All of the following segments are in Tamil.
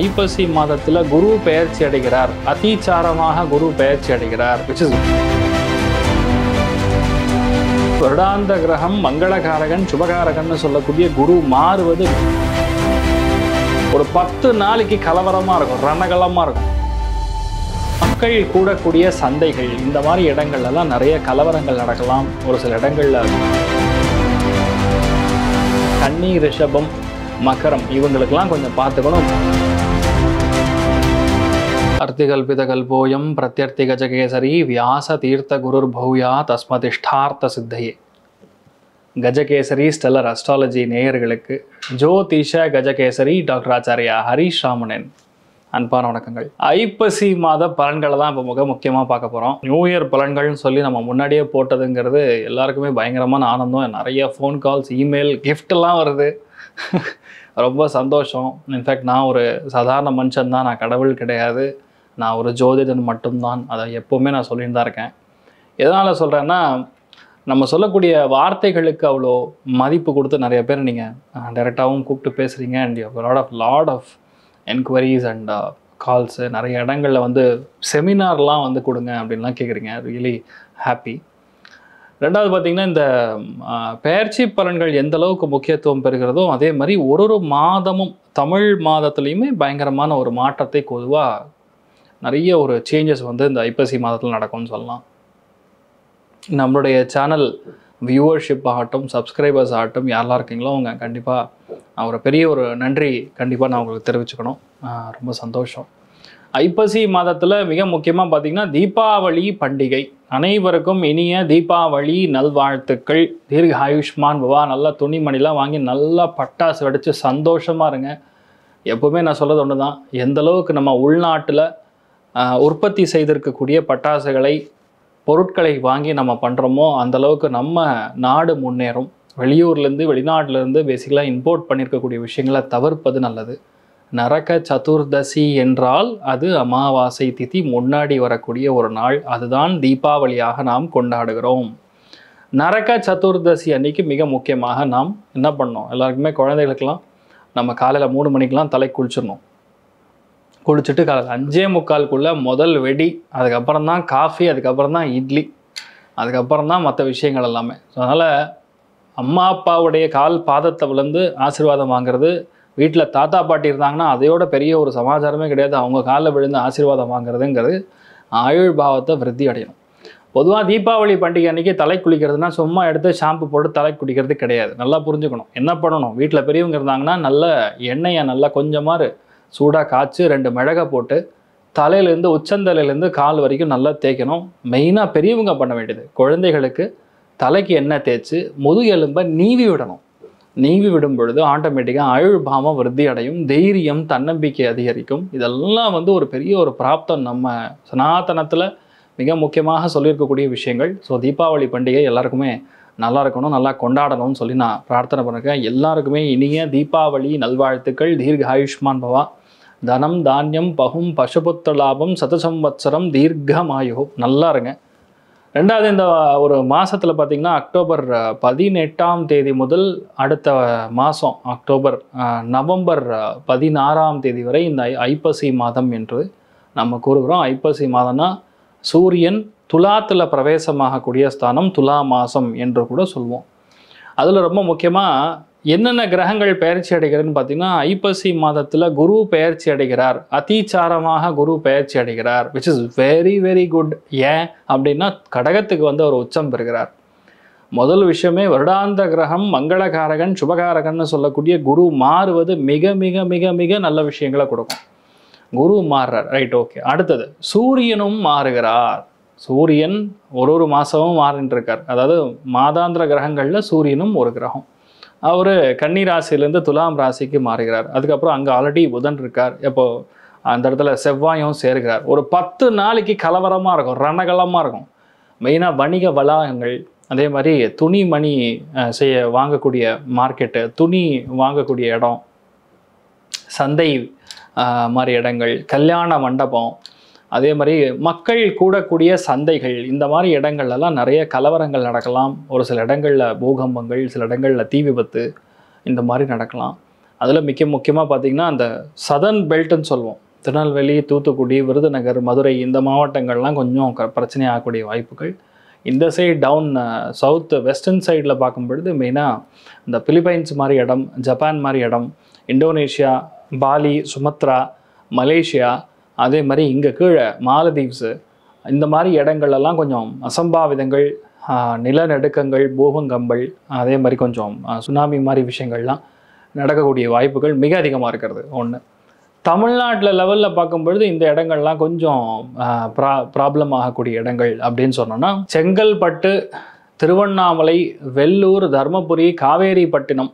ஐப்பசி மாதத்துல குரு பெயர்ச்சி அடைகிறார். அதிசாரமாக குரு பெயர்ச்சி அடைகிறார். which is வருடாந்த கிரகம் மங்களகாரகன் சுபகாரகன் சொல்லக்கூடிய குரு மாறுவது ஒரு 10 நாளைக்கு கலவரமா இருக்கும், ரணகலமா இருக்கும். மக்கள் கூடக்கூடிய சந்தைகள் இந்த மாதிரி இடங்கள்லாம் நிறைய கலவரங்கள் நடக்கலாம். ஒரு சில இடங்கள்ல கன்னி, ரிஷபம், மகரம் இவங்களுக்கெல்லாம் கொஞ்சம் பார்த்துக்கணும். அர்த்திகல்பிதகல்போயம் பிரத்யர்த்தி கஜகேசரி வியாச தீர்த்த குருர் பௌயா தஸ்மதிஷ்டார்த்த சித்தையே. கஜகேசரி ஸ்டெல்லர் அஸ்ட்ராலஜி நேயர்களுக்கு ஜோதிஷ கஜகேசரி டாக்டர் ஆச்சாரியா ஹரீஷ் ராமனன் அன்பான வணக்கங்கள். ஐப்பசி மாத பலன்களை தான் இப்போ முக்கியமாக பார்க்க போகிறோம். நியூ இயர் பலன்கள்னு சொல்லி நம்ம முன்னாடியே போட்டதுங்கிறது எல்லாருக்குமே பயங்கரமான ஆனந்தம். நிறைய ஃபோன் கால்ஸ், இமெயில், கிஃப்டெல்லாம் வருது. ரொம்ப சந்தோஷம். இன்ஃபேக்ட் நான் ஒரு சாதாரண மனுஷன் தான், நான் கடவுள் கிடையாது, நான் ஒரு ஜோதிடன் மட்டும்தான். அதை எப்போவுமே நான் சொல்லிட்டு தான் இருக்கேன். எதனால் சொல்கிறேன்னா, நம்ம சொல்லக்கூடிய வார்த்தைகளுக்கு அவ்வளோ மதிப்பு கொடுத்து நிறைய பேர் நீங்கள் டைரெக்டாகவும் கூப்பிட்டு பேசுகிறீங்க. And you lot of enquiries and calls. நிறைய இடங்களில் வந்து செமினார்லாம் வந்து கொடுங்க அப்படின்லாம் கேட்குறீங்க. Really happy. ரெண்டாவது பார்த்திங்கன்னா, இந்த பெயர்ச்சி பலன்கள் எந்த அளவுக்கு முக்கியத்துவம் பெறுகிறதோ அதே மாதிரி ஒரு மாதமும் தமிழ் மாதத்துலேயுமே பயங்கரமான ஒரு மாற்றத்தை பொதுவாக நிறைய ஒரு சேஞ்சஸ் வந்து இந்த ஐப்பசி மாதத்தில் நடக்கும்னு சொல்லலாம். நம்மளுடைய சேனல் வியூவர்ஷிப் ஆகட்டும், சப்ஸ்கிரைபர்ஸ் ஆகட்டும், யாரெல்லாம் இருக்கீங்களோ அவங்க கண்டிப்பாக ஒரு பெரிய ஒரு நன்றி கண்டிப்பாக நான் உங்களுக்கு தெரிவிச்சுக்கணும். ரொம்ப சந்தோஷம். ஐப்பசி மாதத்தில் மிக முக்கியமாக பார்த்திங்கன்னா தீபாவளி பண்டிகை. அனைவருக்கும் இனிய தீபாவளி நல்வாழ்த்துக்கள். தீர்க்க ஆயுஷ்மான் பவா. நல்லா துணிமணிலாம் வாங்கி நல்லா பட்டாசு வெடித்து சந்தோஷமாக இருங்க. எப்போவுமே நான் சொல்கிறது ஒன்று தான், எந்த அளவுக்கு நம்ம உள்நாட்டில் உற்பத்தி செய்திருக்கக்கூடிய பட்டாசுகளை, பொருட்களை வாங்கி நம்ம பண்ணுறோமோ அந்தளவுக்கு நம்ம நாடு முன்னேறும். வெளியூர்லேருந்து வெளிநாட்டிலேருந்து பேசிக்கலாக இம்போர்ட் பண்ணியிருக்கக்கூடிய விஷயங்களை தவிர்ப்பது நல்லது. நரக சதுர்தசி என்றால் அது அமாவாசை திதி முன்னாடி வரக்கூடிய ஒரு நாள். அதுதான் தீபாவளியாக நாம் கொண்டாடுகிறோம். நரக சதுர்தசி அன்னைக்கு மிக முக்கியமாக நாம் என்ன பண்ணோம், எல்லாருக்குமே குழந்தைகளுக்கெல்லாம் நம்ம காலையில் 3 மணிக்கெலாம் தலை குளிச்சிடணும். குளிச்சுட்டு காலையில் 5:45 முதல் வெடி, அதுக்கப்புறம் தான் காஃபி, அதுக்கப்புறம் தான் இட்லி, அதுக்கப்புறம் தான் மற்ற விஷயங்கள் எல்லாமே. ஸோ அதனால் அம்மா அப்பாவுடைய கால் பாதத்தை விழுந்து ஆசீர்வாதம் வாங்குறது, வீட்டில் தாத்தா பாட்டி இருந்தாங்கன்னா அதையோட பெரிய ஒரு சமாச்சாரமே கிடையாது. அவங்க காலில் விழுந்து ஆசீர்வாதம் வாங்குறதுங்கிறது ஆயுள் பாவத்தை விருத்தி அடையணும். பொதுவாக தீபாவளி பண்டிகை அன்றைக்கி தலை குளிக்கிறதுனா சும்மா எடுத்து ஷாம்பு போட்டு தலை குளிக்கிறது கிடையாது. நல்லா புரிஞ்சுக்கணும். என்ன பண்ணணும், வீட்டில் பெரியவங்க இருந்தாங்கன்னா நல்ல எண்ணெயை நல்லா கொஞ்சமாக சூடாக காய்ச்சி 2 மிளகை போட்டு தலையிலேருந்து உச்சந்தலையிலேருந்து கால் வரைக்கும் நல்லா தேய்க்கணும். மெயினாக பெரியவங்க பண்ண வேண்டியது, குழந்தைகளுக்கு தலைக்கு எண்ணெய் தேய்ச்சி முதுகெலும்பை நீவி விடணும். நீவி விடும் பொழுது ஆட்டோமேட்டிக்காக ஆயுள் பாவம் விருத்தி அடையும், தைரியம், தன்னம்பிக்கை அதிகரிக்கும். இதெல்லாம் வந்து ஒரு பெரிய ஒரு பிராப்தம் நம்ம சனாதனத்தில் மிக முக்கியமாக சொல்லியிருக்கக்கூடிய விஷயங்கள். ஸோ தீபாவளி பண்டிகை எல்லாருக்குமே நல்லா இருக்கணும், நல்லா கொண்டாடணும்னு சொல்லி நான் பிரார்த்தனை பண்ணிருக்கேன். எல்லாருக்குமே இனிய தீபாவளி நல்வாழ்த்துக்கள். தீர்க்க ஆயுஷ்மான் பவா. தனம் தானியம் பகும் பசுபுத்திர லாபம் சதசம்வத்சரம் தீர்க்கமாயு. நல்லா இருங்க. ரெண்டாவது, இந்த ஒரு மாதத்தில் பார்த்திங்கன்னா அக்டோபர் 18ஆம் தேதி முதல் அடுத்த மாதம் நவம்பர் 16ஆம் தேதி வரை இந்த ஐப்பசி மாதம் என்று நம்ம கூறுகிறோம். ஐப்பசி மாதம்னா சூரியன் துலாத்தில் பிரவேசமாகக்கூடிய ஸ்தானம் துலா மாதம் என்று கூட சொல்லுவோம். அதில் ரொம்ப முக்கியமாக என்னென்ன கிரகங்கள் பெயர்ச்சி அடைகிறதுன்னு பார்த்திங்கன்னா, ஐப்பசி மாதத்தில் குரு பெயர்ச்சி அடைகிறார். அதிசாரமாக குரு பெயர்ச்சி அடைகிறார், which is very very good. ஏன் அப்படின்னா கடகத்துக்கு வந்து அவர் உச்சம் பெறுகிறார். முதல் விஷயமே வருடாந்த கிரகம் மங்களகாரகன் சுபகாரகன்னு சொல்லக்கூடிய குரு மாறுவது மிக மிக மிக மிக நல்ல விஷயங்களை கொடுக்கும். குரு மாறுறார், ரைட், ஓகே. அடுத்தது சூரியனும் மாறுகிறார். சூரியன் ஒரு மாதமும் மாறின்னு இருக்கார். அதாவது மாதாந்திர கிரகங்களில் சூரியனும் ஒரு கிரகம். அவர் கன்னி ராசியிலேருந்து துலாம் ராசிக்கு மாறுகிறார். அதுக்கப்புறம் அங்கே ஆல்ரெடி புதன் இருக்கார். இப்போது அந்த இடத்துல செவ்வாயும் சேர்கிறார். ஒரு 10 நாளைக்கு கலவரமாக இருக்கும், ரணகலமாக இருக்கும். மெயினாக வணிக வளாகங்கள், அதே மாதிரி துணிமணி வாங்கக்கூடிய மார்க்கெட்டு, துணி வாங்கக்கூடிய இடம், சந்தை மாதிரி இடங்கள், கல்யாண மண்டபம், அதே மாதிரி மக்கள் கூடக்கூடிய சந்தைகள், இந்த மாதிரி இடங்கள்லாம் நிறைய கலவரங்கள் நடக்கலாம். ஒரு சில இடங்களில் பூகம்பங்கள், சில இடங்களில் தீ விபத்து இந்த மாதிரி நடக்கலாம். அதில் முக்கியமாக பார்த்திங்கன்னா அந்த சதர்ன் பெல்ட்டுன்னு சொல்லுவோம், திருநெல்வேலி, தூத்துக்குடி, விருதுநகர், மதுரை இந்த மாவட்டங்கள்லாம் கொஞ்சம் பிரச்சனை ஆகக்கூடிய வாய்ப்புகள். இந்த சைடு டவுன் சவுத் வெஸ்டர்ன் சைடில் பார்க்கும்பொழுது மெயினாக இந்த பிலிப்பைன்ஸ் மாதிரி இடம், ஜப்பான் மாதிரி இடம், இந்தோனேஷியா, பாலி, சுமத்ரா, மலேசியா, அதே மாதிரி இங்கே கீழே மாலதீவ்ஸு, இந்த மாதிரி இடங்கள்லாம் கொஞ்சம் அசம்பாவிதங்கள், நிலநடுக்கங்கள், பூகம்பங்கள், அதே மாதிரி கொஞ்சம் சுனாமி மாதிரி விஷயங்கள்லாம் நடக்கக்கூடிய வாய்ப்புகள் மிக அதிகமாக இருக்கிறது ஒன்று. தமிழ்நாட்டில் லெவலில் பார்க்கும்பொழுது இந்த இடங்கள்லாம் கொஞ்சம் ப்ராப்ளம் ஆகக்கூடிய இடங்கள் அப்படின்னு சொன்னோன்னா செங்கல்பட்டு, திருவண்ணாமலை, வெள்ளூர், தர்மபுரி, காவேரிப்பட்டினம்,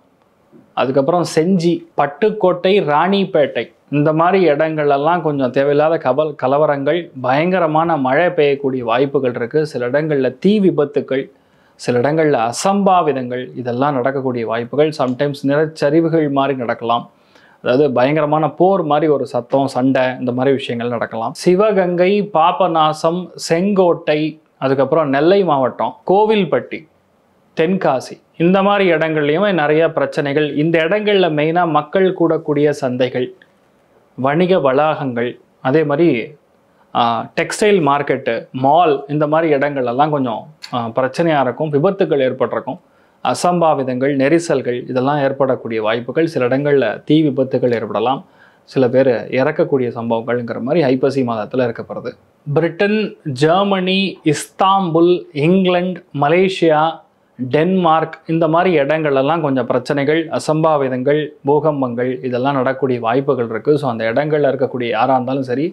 அதுக்கப்புறம் செஞ்சி, பட்டுக்கோட்டை, ராணிப்பேட்டை இந்த மாதிரி இடங்கள்லாம் கொஞ்சம் தேவையில்லாத கலவரங்கள், பயங்கரமான மழை பெய்யக்கூடிய வாய்ப்புகள் இருக்குது. சில இடங்களில் தீ விபத்துக்கள், சில இடங்களில் அசம்பாவிதங்கள் இதெல்லாம் நடக்கக்கூடிய வாய்ப்புகள். சம்டைம்ஸ் நிலச்சரிவுகள் மாதிரி நடக்கலாம். அதாவது பயங்கரமான போர் மாதிரி ஒரு சத்தம், சண்டை, இந்த மாதிரி விஷயங்கள் நடக்கலாம். சிவகங்கை, பாபநாசம், செங்கோட்டை, அதுக்கப்புறம் நெல்லை மாவட்டம், கோவில்பட்டி, தென்காசி இந்த மாதிரி இடங்கள்லையுமே நிறைய பிரச்சனைகள். இந்த இடங்களில் மெயினாக மக்கள் கூடக்கூடிய சந்தைகள், வணிக வளாகங்கள், அதே மாதிரி டெக்ஸ்டைல் மார்க்கெட்டு, மால் இந்த மாதிரி இடங்கள்லாம் கொஞ்சம் பிரச்சனையாக இருக்கும். விபத்துக்கள் ஏற்பட்டிருக்கும். அசம்பாவிதங்கள், நெரிசல்கள் இதெல்லாம் ஏற்படக்கூடிய வாய்ப்புகள். சில இடங்களில் தீ விபத்துகள் ஏற்படலாம். சில பேர் இறக்கக்கூடிய சம்பவங்கள்ங்கிற மாதிரி ஐப்பசி மாதத்தில் இருக்கப்படுது. பிரிட்டன், ஜெர்மனி, இஸ்தாம்புல், இங்கிலாந்து, மலேசியா, டென்மார்க் இந்த மாதிரி இடங்கள்லாம் கொஞ்சம் பிரச்சனைகள், அசம்பாவிதங்கள், பூகம்பங்கள் இதெல்லாம் நடக்கக்கூடிய வாய்ப்புகள் இருக்குது. ஸோ அந்த இடங்களில் இருக்கக்கூடிய யாராக இருந்தாலும் சரி,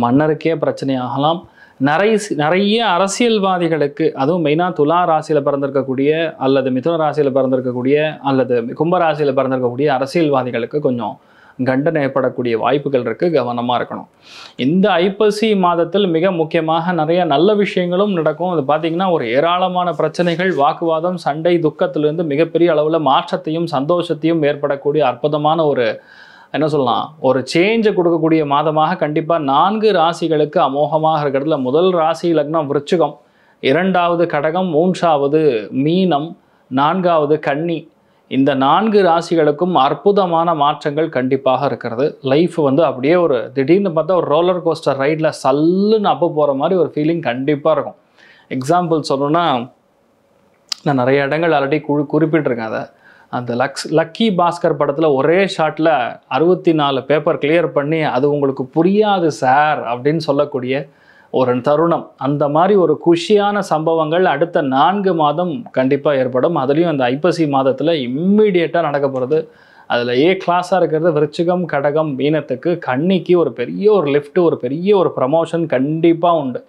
மன்னருக்கே பிரச்சனை ஆகலாம். நிறைய அரசியல்வாதிகளுக்கு, அதுவும் மெயினாக துலா ராசியில் பிறந்திருக்கக்கூடிய அல்லது மிதுன ராசியில் பிறந்திருக்கக்கூடிய அல்லது கும்ப ராசியில் பிறந்திருக்கக்கூடிய அரசியல்வாதிகளுக்கு கொஞ்சம் கண்டனை ஏற்படக்கூடிய வாய்ப்புகள் இருக்குது. கவனமாக இருக்கணும். இந்த ஐப்பசி மாதத்தில் மிக முக்கியமாக நிறைய நல்ல விஷயங்களும் நடக்கும். அது பார்த்திங்கன்னா ஒரு ஏராளமான பிரச்சனைகள், வாக்குவாதம், சண்டை, துக்கத்திலிருந்து மிகப்பெரிய அளவில் மாற்றத்தையும் சந்தோஷத்தையும் ஏற்படக்கூடிய அற்புதமான ஒரு என்ன சொல்லலாம், ஒரு சேஞ்சை கொடுக்கக்கூடிய மாதமாக கண்டிப்பாக 4 ராசிகளுக்கு அமோகமாக இருக்கிறதுல முதல் ராசி லக்னம் விருச்சிகம், 2வது கடகம், 3வது மீனம், 4வது கன்னி. இந்த 4 ராசிகளுக்கும் அற்புதமான மாற்றங்கள் கண்டிப்பாக இருக்கிறது. லைஃப் அப்படியே ஒரு திடீர்னு பார்த்தா ஒரு ரோலர் கோஸ்டர் ரைடில் சல்லுன்னு அப்போ போகிற மாதிரி ஒரு ஃபீலிங் கண்டிப்பாக இருக்கும். எக்ஸாம்பிள் சொல்லணும்னா, நான் நிறைய இடங்கள் ஆல்ரெடி குறிப்பிட்டிருக்கேன். அதை அந்த லக்கி பாஸ்கர் படத்தில் ஒரே ஷாட்டில் 64 பேப்பர் கிளியர் பண்ணி அது உங்களுக்கு புரியாது சார் அப்படின்னு சொல்லக்கூடிய ஒரு தருணம், அந்த மாதிரி ஒரு குஷியான சம்பவங்கள் அடுத்த 4 மாதம் கண்டிப்பாக ஏற்படும். அதுலேயும் அந்த ஐப்பசி மாதத்தில் இம்மிடியேட்டாக நடக்க போகிறது. அதில் கிளாஸாக இருக்கிறது விருச்சிகம், கடகம், மீனத்துக்கு. கன்னிக்கு ஒரு பெரிய ஒரு லிஃப்ட், ஒரு பெரிய ஒரு ப்ரமோஷன் கண்டிப்பாக உண்டு.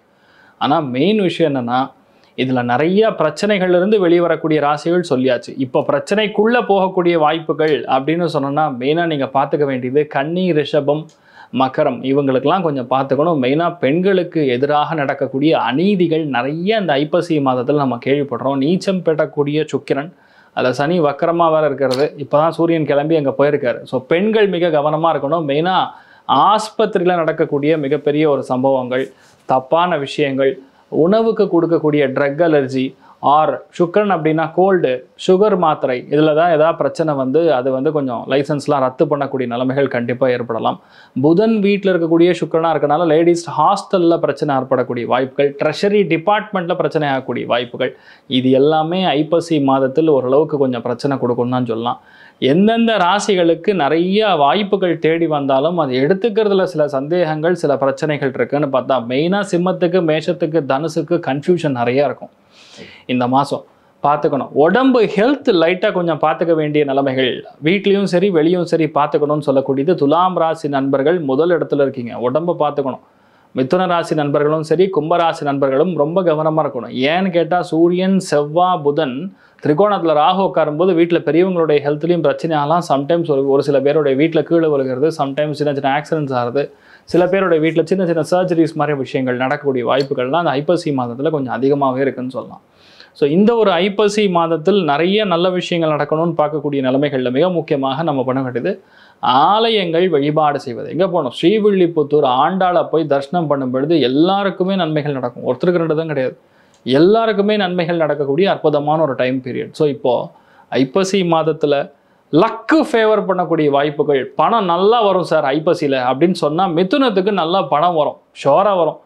ஆனால் மெயின் விஷயம் என்னென்னா, இதில் நிறைய பிரச்சனைகள்லேருந்து வெளிவரக்கூடிய ராசிகள் சொல்லியாச்சு. இப்போ பிரச்சனைக்குள்ளே போகக்கூடிய வாய்ப்புகள் அப்படின்னு சொன்னோன்னா மெயினாக நீங்கள் பார்த்துக்க வேண்டியது கன்னி, ரிஷபம், மகரம் இவங்களுக்கெல்லாம் கொஞ்சம் பார்த்துக்கணும். மெயினாக பெண்களுக்கு எதிராக நடக்கக்கூடிய அநீதிகள் நிறைய இந்த ஐப்பசி மாதத்தில் நம்ம கேள்விப்படுறோம். நீச்சம் பெறக்கூடிய சுக்கிரன், அதில் சனி வக்கரமாக வேறு இருக்கிறது. இப்போ தான் சூரியன் கிளம்பி அங்கே போயிருக்காரு. ஸோ பெண்கள் மிக கவனமாக இருக்கணும். மெயினாக ஆஸ்பத்திரியில் நடக்கக்கூடிய மிகப்பெரிய ஒரு சம்பவங்கள், தப்பான விஷயங்கள், உணவுக்கு கொடுக்கக்கூடிய ட்ரக் அலர்ஜி, ஆர் சுக்கரன் அப்படின்னா கோல்டு, சுகர் மாத்திரை, இதில் தான் ஏதாவது பிரச்சனை அது கொஞ்சம் லைசன்ஸ்லாம் ரத்து பண்ணக்கூடிய நிலைமைகள் கண்டிப்பாக ஏற்படலாம். புதன் வீட்டில் இருக்கக்கூடிய சுக்கரனாக இருக்கனால லேடிஸ் ஹாஸ்டலில் பிரச்சனை ஏற்படக்கூடிய வாய்ப்புகள், ட்ரெஷரி டிபார்ட்மெண்ட்டில் பிரச்சனை ஆகக்கூடிய வாய்ப்புகள், இது எல்லாமே ஐப்பசி மாதத்தில் ஓரளவுக்கு கொஞ்சம் பிரச்சனை கொடுக்கும்னு தான் சொல்லலாம். எந்தெந்த ராசிகளுக்கு நிறைய வாய்ப்புகள் தேடி வந்தாலும் அது எடுத்துக்கிறதுல சில சந்தேகங்கள், சில பிரச்சனைகள் இருக்குன்னு பார்த்தா மெயினாக சிம்மத்துக்கு, மேஷத்துக்கு, தனுசுக்கு கன்ஃபியூஷன் நிறையா இருக்கும். இந்த மாதம் பார்த்துக்கணும். உடம்பு ஹெல்த் லைட்டாக கொஞ்சம் பார்த்துக்க வேண்டிய நிலைமைகள் வீட்லேயும் சரி வெளியும் சரி பார்த்துக்கணும்னு சொல்லக்கூடியது. துலாம் ராசி நண்பர்கள் முதல் இடத்துல இருக்கீங்க, உடம்பை பார்த்துக்கணும். மிதுன ராசி நண்பர்களும் சரி, கும்பராசி நண்பர்களும் ரொம்ப கவனமாக இருக்கணும். ஏன்னு கேட்டால் சூரியன், செவ்வாய், புதன் திரிகோணத்தில் ராகு உட்காரும்போது வீட்டில் பெரியவங்களுடைய ஹெல்த்லேயும் பிரச்சனை ஆகலாம். சம்டைம்ஸ் ஒரு சில பேருடைய வீட்டில் கீழே விழுகிறது, சம்டைம்ஸ் சின்ன சின்ன ஆக்சிடென்ட்ஸ் ஆகுது, சில பேருடைய வீட்டில் சின்ன சின்ன சர்ஜரிஸ் மாதிரி விஷயங்கள் நடக்கக்கூடிய வாய்ப்புகள்லாம் அந்த ஐப்பசி மாதத்தில் கொஞ்சம் அதிகமாகவே இருக்குன்னு சொல்லலாம். ஸோ இந்த ஒரு ஐப்பசி மாதத்தில் நிறைய நல்ல விஷயங்கள் நடக்கணும்னு பார்க்கக்கூடிய நிலைமைகளில் மிக முக்கியமாக நம்ம பண்ண வேண்டியது ஆலயங்கள் வழிபாடு செய்வது. எங்கே போகணும்? ஸ்ரீவில்லிபுத்தூர் ஆண்டாளை போய் தரிசனம் பண்ணும் பொழுது எல்லாருக்குமே நன்மைகள் நடக்கும். ஒருத்தருக்கு 2 தான் கிடையாது, எல்லாருக்குமே நன்மைகள் நடக்கக்கூடிய அற்புதமான ஒரு டைம் பீரியட். ஸோ இப்போது ஐப்பசி மாதத்தில் லக்கு ஃபேவர் பண்ணக்கூடிய வாய்ப்புகள். பணம் நல்லா வரும் சார் ஐப்பசியில் அப்படின்னு சொன்னால் மிதுனத்துக்கு நல்லா பணம் வரும், ஷோராக வரும்.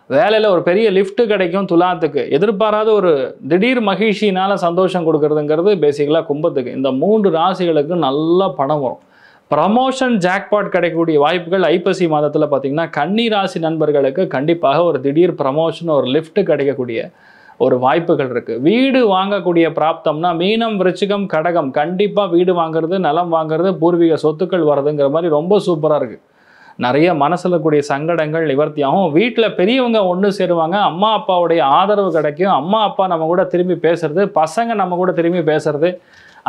வேலையில் ஒரு பெரிய லிஃப்ட் கிடைக்கும் துலாத்துக்கு. எதிர்பாராத ஒரு திடீர் மகிழ்ச்சியினால் சந்தோஷம் கொடுக்கறதுங்கிறது பேசிக்கலாக கும்பத்துக்கு. இந்த 3 ராசிகளுக்கு நல்லா பணம் வரும். ப்ரமோஷன் ஜாக்பாட் கிடைக்கக்கூடிய வாய்ப்புகள் ஐப்பசி மாதத்தில் பார்த்திங்கன்னா கன்னி ராசி நண்பர்களுக்கு கண்டிப்பாக ஒரு திடீர் ப்ரமோஷன், ஒரு லிஃப்ட் கிடைக்கக்கூடிய ஒரு வாய்ப்புகள் இருக்குது. வீடு வாங்கக்கூடிய பிராப்தம்னா மீனம், விருச்சிகம், கடகம் கண்டிப்பாக வீடு வாங்குறது, நிலம் வாங்குறது, பூர்வீக சொத்துக்கள் வர்றதுங்கிற மாதிரி ரொம்ப சூப்பராக இருக்குது. நிறைய மனசில் கூடிய சங்கடங்கள் நிவர்த்தியாகும். வீட்டில் பெரியவங்க ஒன்று சேருவாங்க, அம்மா அப்பாவுடைய ஆதரவு கிடைக்கும். அம்மா அப்பா நம்ம கூட திரும்பி பேசுறது, பசங்க நம்ம கூட திரும்பி பேசுறது,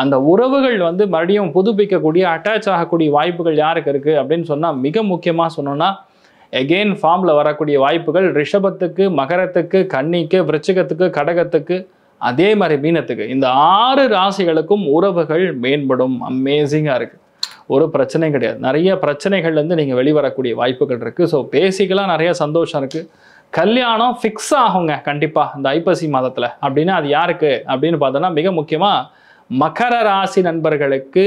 அந்த உறவுகள் வந்து மறுபடியும் புதுப்பிக்கக்கூடிய, அட்டாச் ஆகக்கூடிய வாய்ப்புகள் யாருக்கு இருக்குது அப்படின்னு சொன்னால், மிக முக்கியமாக சொன்னோன்னா எகெயின் ஃபார்மில் வரக்கூடிய வாய்ப்புகள் ரிஷபத்துக்கு, மகரத்துக்கு, கன்னிக்கு, விருச்சிகத்துக்கு, கடகத்துக்கு, அதே மாதிரி மீனத்துக்கு. இந்த 6 ராசிகளுக்கும் உறவுகள் மேம்படும். அமேசிங்காக இருக்குது. ஒரு பிரச்சனை கிடையாது. நிறைய பிரச்சனைகள்லேருந்து நீங்கள் வெளிவரக்கூடிய வாய்ப்புகள் இருக்குது. ஸோ பேசிக்கலாக நிறைய சந்தோஷம் இருக்குது. கல்யாணம் ஃபிக்ஸ் ஆகுங்க கண்டிப்பாக இந்த ஐப்பசி மாதத்தில். அப்படின்னா அது யாருக்கு அப்படின்னு பார்த்தோன்னா, மிக முக்கியமாக மகர ராசி நண்பர்களுக்கு,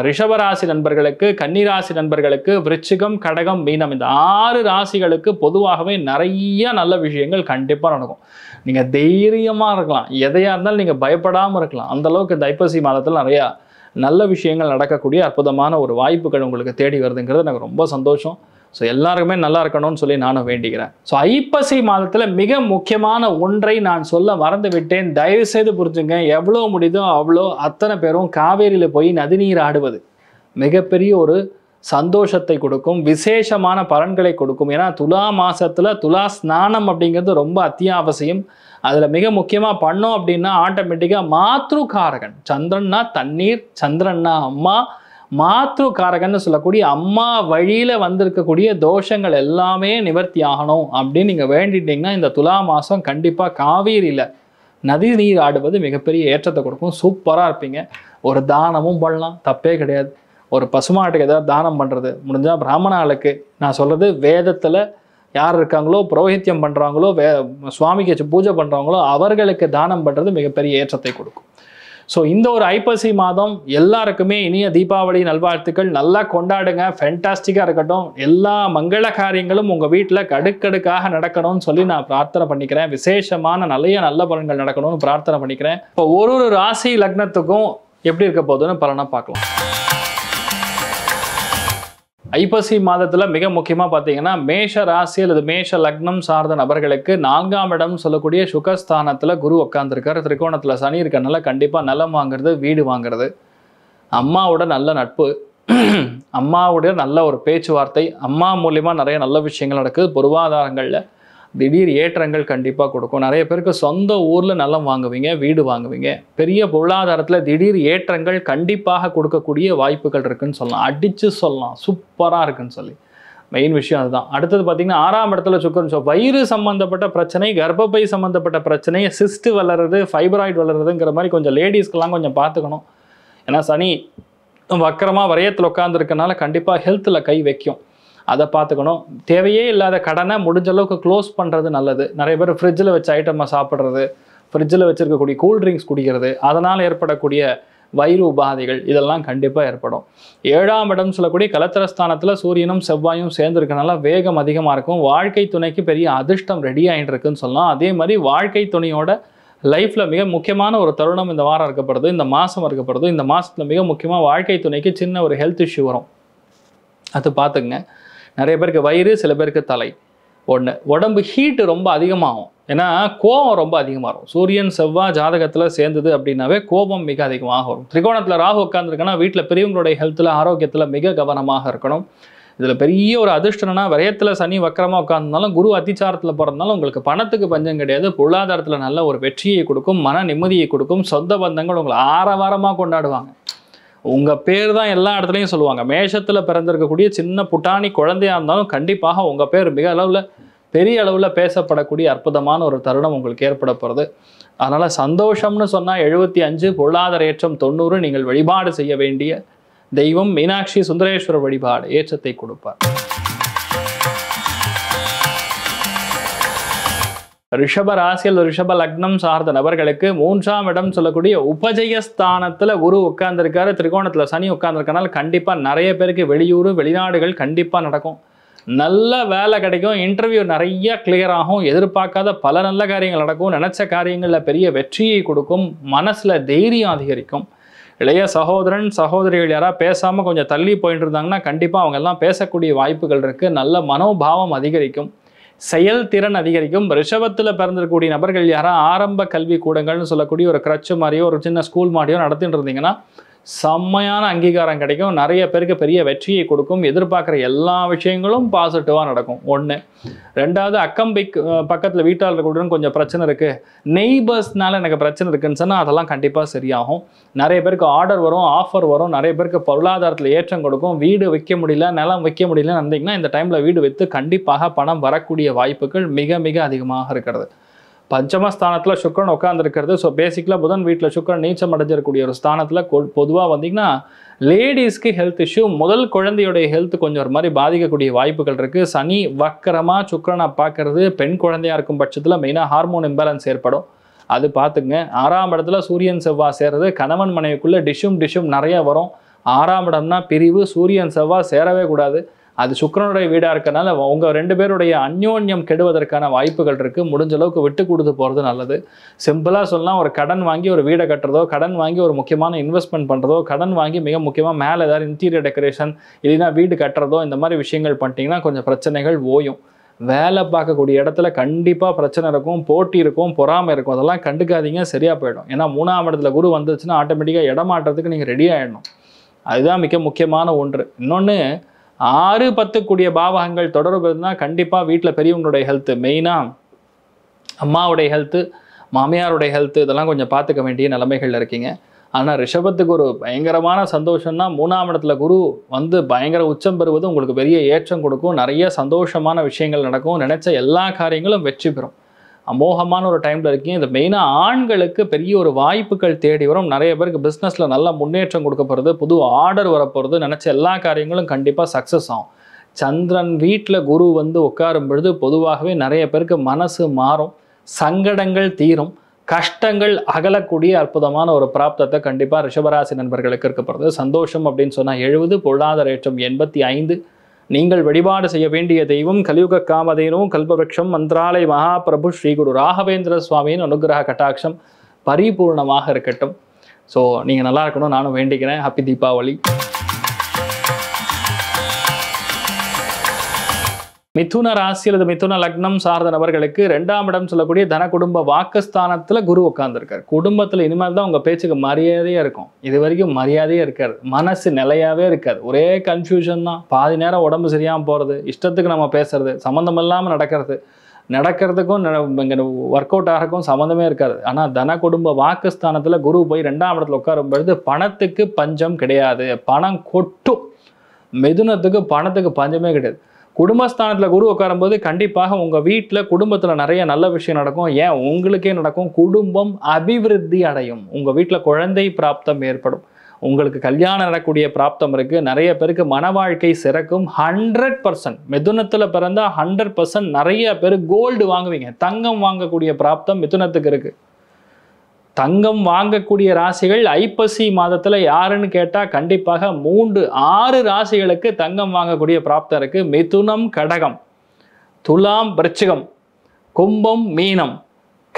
ரிஷபராசி நண்பர்களுக்கு, கன்னிராசி நண்பர்களுக்கு, விருச்சிகம், கடகம், மீனம் இந்த 6 ராசிகளுக்கு பொதுவாகவே நிறைய நல்ல விஷயங்கள் கண்டிப்பாக நடக்கும். நீங்கள் தைரியமாக இருக்கலாம், எதையாக இருந்தாலும் நீங்கள் பயப்படாமல் இருக்கலாம். அந்தளவுக்கு இந்த ஐப்பசி மாதத்தில் நிறையா நல்ல விஷயங்கள் நடக்கக்கூடிய அற்புதமான ஒரு வாய்ப்புகள் உங்களுக்கு தேடி வருதுங்கிறது எனக்கு ரொம்ப சந்தோஷம். ஸோ எல்லாருக்குமே நல்லா இருக்கணும்னு சொல்லி நானும் வேண்டிக்கிறேன். ஸோ ஐப்பசி மாதத்தில் மிக முக்கியமான ஒன்றை நான் சொல்ல மறந்து விட்டேன். தயவுசெய்து புரிஞ்சுங்க. எவ்வளோ முடியுதோ அவ்வளோ அத்தனை பேரும் காவேரியில் போய் நதிநீர் ஆடுவது மிகப்பெரிய ஒரு சந்தோஷத்தை கொடுக்கும், விசேஷமான பலன்களை கொடுக்கும். ஏன்னா துலா மாதத்தில் துலா ஸ்நானம் அப்படிங்கிறது ரொம்ப அத்தியாவசியம். அதில் மிக முக்கியமாக பண்ணோம் அப்படின்னா ஆட்டோமேட்டிக்காக மாத்ருகாரகன், சந்திரன்னா தண்ணீர், சந்திரன்னா அம்மா, மாத்ருகாரகன்னு சொல்லக்கூடிய அம்மா வழியில் வந்திருக்கக்கூடிய தோஷங்கள் எல்லாமே நிவர்த்தி ஆகணும் அப்படின்னு நீங்கள் வேண்டிட்டீங்கன்னா இந்த துலா மாதம் கண்டிப்பாக காவேரியில் நதி நீர் ஆடுவது மிகப்பெரிய ஏற்றத்தை கொடுக்கும். சூப்பராக இருப்பீங்க. ஒரு தானமும் பண்ணலாம், தப்பே கிடையாது. ஒரு பசுமாட்டுக்கு ஏதாவது தானம் பண்ணுறது முடிஞ்சால், பிராமணாளுக்கு நான் சொல்கிறது வேதத்தில் யார் இருக்காங்களோ, புரோஹித்தியம் பண்ணுறாங்களோ, சுவாமிக்கு பூஜை பண்ணுறாங்களோ அவர்களுக்கு தானம் பண்ணுறது மிகப்பெரிய ஏற்றத்தை கொடுக்கும். ஸோ இந்த ஒரு ஐப்பசி மாதம் எல்லாருக்குமே இனிய தீபாவளி நல்வாழ்த்துக்கள். நல்லா கொண்டாடுங்க, ஃபென்டாஸ்டிக்காக இருக்கட்டும். எல்லா மங்கள காரியங்களும் உங்கள் வீட்டில் கடுக்கடுக்காக நடக்கணும்னு சொல்லி நான் பிரார்த்தனை பண்ணிக்கிறேன். விசேஷமான நல்ல பலன்கள் நடக்கணும்னு பிரார்த்தனை பண்ணிக்கிறேன். இப்போ ஒரு ராசி லக்னத்துக்கும் எப்படி இருக்க போகுதுன்னு பலனாக பார்க்கலாம். ஐப்பசி மாதத்தில் மிக முக்கியமாக பார்த்தீங்கன்னா மேஷ ராசி அல்லது மேஷ லக்னம் சார்ந்த நபர்களுக்கு 4ஆம் இடம் சொல்லக்கூடிய சுகஸ்தானத்தில் குரு உட்காந்துருக்காரு. திரிகோணத்தில் சனி இருக்கனால கண்டிப்பாக நிலம் வாங்குறது, வீடு வாங்குறது, அம்மாவோட நல்ல நட்பு, அம்மாவுடைய நல்ல ஒரு பேச்சுவார்த்தை, அம்மா மூலியமாக நிறைய நல்ல விஷயங்கள் நடக்குது. பொருளாதாரங்களில் திடீர் ஏற்றங்கள் கண்டிப்பாக கொடுக்கும். நிறைய பேருக்கு சொந்த ஊரில் நிலம் வாங்குவீங்க, வீடு வாங்குவீங்க. பெரிய பொருளாதாரத்தில் திடீர் ஏற்றங்கள் கண்டிப்பாக கொடுக்கக்கூடிய வாய்ப்புகள் இருக்குன்னு சொல்லலாம். அடித்து சொல்லலாம், சூப்பராக இருக்குன்னு சொல்லி. மெயின் விஷயம் அதுதான். அடுத்தது பார்த்திங்கன்னா 6ஆம் இடத்துல சுக்கிரன். வயிறு சம்மந்தப்பட்ட பிரச்சனை, கர்ப்பப்பை சம்மந்தப்பட்ட பிரச்சனை, சிஸ்ட் வளருது, ஃபைப்ராய்டு வளருதுங்கிற மாதிரி கொஞ்சம் லேடிஸ்க்கெல்லாம் கொஞ்சம் பார்த்துக்கணும். ஏன்னா சனி வக்கரமாக வரையத்தில் உட்காந்துருக்கனால கண்டிப்பாக ஹெல்த்தில் கை வைக்கும். அதை பார்த்துக்கணும். தேவையே இல்லாத கடனை முடிஞ்ச அளவுக்கு க்ளோஸ் பண்ணுறது நல்லது. நிறைய பேர் ஃப்ரிட்ஜில் வச்ச ஐட்டமாக சாப்பிட்றது, ஃப்ரிட்ஜில் வச்சுருக்கக்கூடிய கூல்ட்ரிங்க்ஸ் குடிக்கிறது, அதனால் ஏற்படக்கூடிய வயிறு உபாதைகள் இதெல்லாம் கண்டிப்பாக ஏற்படும். 7ஆம் இடம் சொல்லக்கூடிய கலத்திரஸ்தானத்தில் சூரியனும் செவ்வாயும் சேர்ந்துருக்கனால வேகம் அதிகமாக இருக்கும். வாழ்க்கை துணைக்கு பெரிய அதிர்ஷ்டம் ரெடி ஆகிட்டு இருக்குன்னு சொல்லலாம். அதே மாதிரி வாழ்க்கை துணையோட லைஃப்பில் மிக முக்கியமான ஒரு தருணம் இந்த வாரம் இருக்கப்படுது, இந்த மாதம் இருக்கப்படுது. இந்த மாதத்தில் மிக முக்கியமாக வாழ்க்கை துணைக்கு சின்ன ஒரு ஹெல்த் இஷ்யூ வரும். அது பார்த்துக்குங்க. நிறைய பேருக்கு வயிறு, சில பேருக்கு தலை. உடம்பு ஹீட்டு ரொம்ப அதிகமாகும். ஏன்னா கோபம் ரொம்ப அதிகமாக இருக்கும். சூரியன் செவ்வாய் ஜாதகத்தில் சேர்ந்தது அப்படின்னாவே கோபம் மிக அதிகமாக வரும். திரிகோணத்தில் ராகு உட்காந்துருக்குன்னா வீட்டில் பெரியவங்களுடைய ஹெல்த்தில், ஆரோக்கியத்தில் மிக கவனமாக இருக்கணும். இதில் பெரிய ஒரு அதிர்ஷ்டம்னா விரயத்தில் சனி வக்கரமாக உட்காந்துருந்தாலும், குரு அத்திச்சாரத்தில் பிறந்தாலும் உங்களுக்கு பணத்துக்கு பஞ்சம் கிடையாது. பொருளாதாரத்தில் நல்ல ஒரு வெற்றியை கொடுக்கும், மன நிம்மதியை கொடுக்கும். சொந்த பந்தங்கள் உங்களை ஆரவாரமாக கொண்டாடுவாங்க. உங்கள் பேர் தான் எல்லா இடத்துலையும் சொல்லுவாங்க. மேஷத்தில் பிறந்திருக்கக்கூடிய சின்ன புட்டாணி குழந்தையாக இருந்தாலும் கண்டிப்பாக உங்கள் பேர் மிக அளவில் பெரிய அளவில் பேசப்படக்கூடிய அற்புதமான ஒரு தருணம் உங்களுக்கு ஏற்பட போகிறது. அதனால் சந்தோஷம்னு சொன்னால் 75, பொருளாதார ஏற்றம் 90. நீங்கள் வழிபாடு செய்ய வேண்டிய தெய்வம் மீனாட்சி சுந்தரேஸ்வரர் வழிபாடு ஏற்றத்தை கொடுப்பார். ரிஷப ராசியில் ரிஷப லக்னம் சார்ந்த நபர்களுக்கு 3ஆம் இடம் சொல்லக்கூடிய உபஜயஸ்தானத்துல குரு உட்கார்ந்துருக்காரு, திரிகோணத்துல சனி உட்கார்ந்துருக்கனால கண்டிப்பா நிறைய பேருக்கு வெளியூர் வெளிநாடுகள் கண்டிப்பா நடக்கும். நல்ல வேலை கிடைக்கும், இன்டர்வியூ நிறைய கிளியர் ஆகும், எதிர்பார்க்காத பல நல்ல காரியங்கள் நடக்கும், நினைச்ச காரியங்களில் பெரிய வெற்றியை கொடுக்கும், மனசுல தைரியம் அதிகரிக்கும். இளைய சகோதரன் சகோதரிகள் யாராவது பேசாமல் கொஞ்சம் தள்ளி போயிட்டு இருந்தாங்கன்னா கண்டிப்பாக அவங்க எல்லாம் பேசக்கூடிய வாய்ப்புகள் இருக்குது. நல்ல மனோபாவம் அதிகரிக்கும், செயல்திறன் அதிகரிக்கும். ரிஷபத்தில் பிறந்திருக்கக்கூடிய நபர்கள் யாராவது ஆரம்ப கல்வி கூடங்கள்னு சொல்லக்கூடிய ஒரு கிரச்சு மாதிரியோ ஒரு சின்ன ஸ்கூல் மாதிரியோ நடத்திட்டு இருந்தீங்கன்னா செம்மையான அங்கீகாரம் கிடைக்கும், நிறைய பேருக்கு பெரிய வெற்றியை கொடுக்கும், எதிர்பார்க்குற எல்லா விஷயங்களும் பாசிட்டிவாக நடக்கும். ஒன்று. ரெண்டாவது, பக்கத்தில் வீட்டாளர்களுடன் கொஞ்சம் பிரச்சனை இருக்குது, நெய்பர்ஸ்னால எனக்கு பிரச்சனை இருக்குன்னு சொன்னால் அதெல்லாம் கண்டிப்பாக சரியாகும். நிறைய பேருக்கு ஆர்டர் வரும், ஆஃபர் வரும், நிறைய பேருக்கு பொருளாதாரத்தில் ஏற்றம் கொடுக்கும். வீடு விற்க முடியல, நிலம் விற்க முடியலன்னு இருந்தீங்கன்னா இந்த டைமில் வீடு விற்று கண்டிப்பாக பணம் வரக்கூடிய வாய்ப்புகள் மிக மிக அதிகமாக இருக்கிறது. பஞ்சமஸ்தானத்தில் சுக்கரன் உட்காந்துருக்கிறது. ஸோ பேசிக்கலாக புதன் வீட்டில் சுக்கரன் நீச்சம் அடைஞ்சிருக்கக்கூடிய ஒரு ஸ்தானத்தில் பொதுவாக வந்தீங்கன்னா லேடிஸ்க்கு ஹெல்த் இஷ்யூ, முதல் குழந்தையுடைய ஹெல்த் கொஞ்சம் ஒரு மாதிரி பாதிக்கக்கூடிய வாய்ப்புகள் இருக்குது. சனி வக்கரமாக சுக்கரனை பார்க்கறது பெண் குழந்தையாக இருக்கும் பட்சத்தில் மெயினாக ஹார்மோன் இம்பேலன்ஸ் ஏற்படும், அது பார்த்துங்க. 6ஆம் இடத்துல சூரியன் செவ்வாய் சேர்றது கணவன் மனைவிக்குள்ளே டிஷ்யூம் நிறைய வரும். 6ஆம் இடம்னா பிரிவு, சூரியன் செவ்வாய் சேரவே கூடாது. அது சுக்கிரனுடைய வீடாக இருக்கனால உங்கள் 2 பேருடைய அந்யோன்யம் கெடுவதற்கான வாய்ப்புகள் இருக்குது. முடிஞ்ச அளவுக்கு விட்டு கொடுத்து போகிறது நல்லது. சிம்பிளாக சொல்லலாம், ஒரு கடன் வாங்கி ஒரு வீடை கட்டுறதோ, கடன் வாங்கி ஒரு முக்கியமான இன்வெஸ்ட்மெண்ட் பண்ணுறதோ, கடன் வாங்கி மிக முக்கியமாக மேலே ஏதாவது இன்டீரியர் டெக்கரேஷன் இல்லைன்னா வீடு கட்டுறதோ, இந்த மாதிரி விஷயங்கள் பண்ணிட்டீங்கன்னா கொஞ்சம் பிரச்சனைகள் ஓயும். வேலை பார்க்கக்கூடிய இடத்துல கண்டிப்பாக பிரச்சனை இருக்கும், போட்டி இருக்கும், பொறாமை இருக்கும், அதெல்லாம் கண்டுக்காதீங்க, சரியாக போயிடும். ஏன்னா 3ஆம் இடத்துல குரு வந்துச்சுன்னா ஆட்டோமேட்டிக்காக இடமாற்றத்துக்கு நீங்கள் ரெடி ஆகிடணும். அதுதான் மிக முக்கியமான ஒன்று. இன்னொன்று, 6, 10 கூடிய பாவகங்கள் தொடர்பு இருந்தால் கண்டிப்பாக வீட்டில் பெரியவங்களுடைய ஹெல்த்து, மெயினாக அம்மாவுடைய ஹெல்த்து, மாமியாருடைய ஹெல்த்து, இதெல்லாம் கொஞ்சம் பார்த்துக்க வேண்டிய நிலைமைகள் இருக்கீங்க. ஆனால் ரிஷபத்துக்கு ஒரு பயங்கரமான சந்தோஷம்னா 3ஆம் இடத்துல குரு வந்து பயங்கர உச்சம் பெறுவது உங்களுக்கு பெரிய ஏற்றம் கொடுக்கும், நிறைய சந்தோஷமான விஷயங்கள் நடக்கும், நினைச்ச எல்லா காரியங்களும் வெற்றி பெறும். அமோகமான ஒரு டைமில் இருக்கீங்க. இது மெயினாக ஆண்களுக்கு பெரிய ஒரு வாய்ப்புகள் தேடி வரும். நிறைய பேருக்கு பிஸ்னஸில் நல்ல முன்னேற்றம் கொடுக்க போகிறது, புது ஆர்டர் வரப்போகிறது, நினச்ச எல்லா காரியங்களும் கண்டிப்பாக சக்ஸஸ் ஆகும். சந்திரன் வீட்டில் குரு வந்து உட்காரும் பொழுது பொதுவாகவே நிறைய பேருக்கு மனசு மாறும், சங்கடங்கள் தீரும், கஷ்டங்கள் அகலக்கூடிய அற்புதமான ஒரு பிராப்தத்தை கண்டிப்பாக ரிஷபராசி நண்பர்களுக்கு இருக்கப்படுறது. சந்தோஷம் அப்படின்னு சொன்னால் 70, பொருளாதார ஏற்றம் 85. நீங்கள் வழிபாடு செய்ய வேண்டிய தெய்வம் கலியுக காமதேனும் கல்பவருஷம் மந்திராலய மகாபிரபு ஸ்ரீ குரு ராகவேந்திர சுவாமியின் அனுகிரக கட்டாட்சம் பரிபூர்ணமாக இருக்கட்டும். ஸோ நீங்கள் நல்லா இருக்கணும், நானும் வேண்டிக்கிறேன். ஹாப்பி தீபாவளி. மிதுன ராசி அல்லது மிதுன லக்னம் சார்ந்த நபர்களுக்கு 2ஆம் இடம் சொல்லக்கூடிய தன குடும்ப வாக்குஸ்தானத்தில் குரு உட்கார்ந்துருக்காரு. குடும்பத்தில் இனிமேல் தான் உங்கள் பேச்சுக்கு மரியாதையாக இருக்கும், இது வரைக்கும் மரியாதையே இருக்காது, மனசு நிலையாகவே இருக்காது, ஒரே கன்ஃபியூஷன் தான். பாதி நேரம் உடம்பு சரியாமல் போகிறது, இஷ்டத்துக்கு நம்ம பேசுறது, சம்மந்தம் இல்லாமல் நடக்கிறதுக்கும் இங்கே ஒர்க் அவுட் ஆகிறதுக்கும் சம்மந்தமே இருக்காது. ஆனால் தன குடும்ப வாக்குஸ்தானத்தில் குரு போய் 2ஆம் இடத்துல உட்காரும் பொழுது பணத்துக்கு பஞ்சம் கிடையாது, பணம் கொட்டும். மிதுனத்துக்கு பணத்துக்கு பஞ்சமே கிடையாது. குடும்பஸ்தானத்தில் குரு உட்காரும்போது கண்டிப்பாக உங்கள் வீட்டில் குடும்பத்தில் நிறைய நல்ல விஷயம் நடக்கும். ஏன் உங்களுக்கே நடக்கும், குடும்பம் அபிவிருத்தி அடையும், உங்கள் வீட்டில் குழந்தை பிராப்தம் ஏற்படும், உங்களுக்கு கல்யாணம் நடக்கூடிய பிராப்தம் இருக்குது. நிறைய பேருக்கு மன வாழ்க்கை சிறக்கும். 100% மிதுனத்தில் பிறந்தால் 100% நிறைய பேர் கோல்டு வாங்குவீங்க, தங்கம் வாங்கக்கூடிய பிராப்தம் மிதுனத்துக்கு இருக்குது. தங்கம் வாங்கக்கூடிய ராசிகள் ஐப்பசி மாதத்தில் யாருன்னு கேட்டால் கண்டிப்பாக 6 ராசிகளுக்கு தங்கம் வாங்கக்கூடிய பிராப்தம் இருக்குது. மிதுனம் கடகம், துலாம் விருச்சிகம், கும்பம் மீனம்,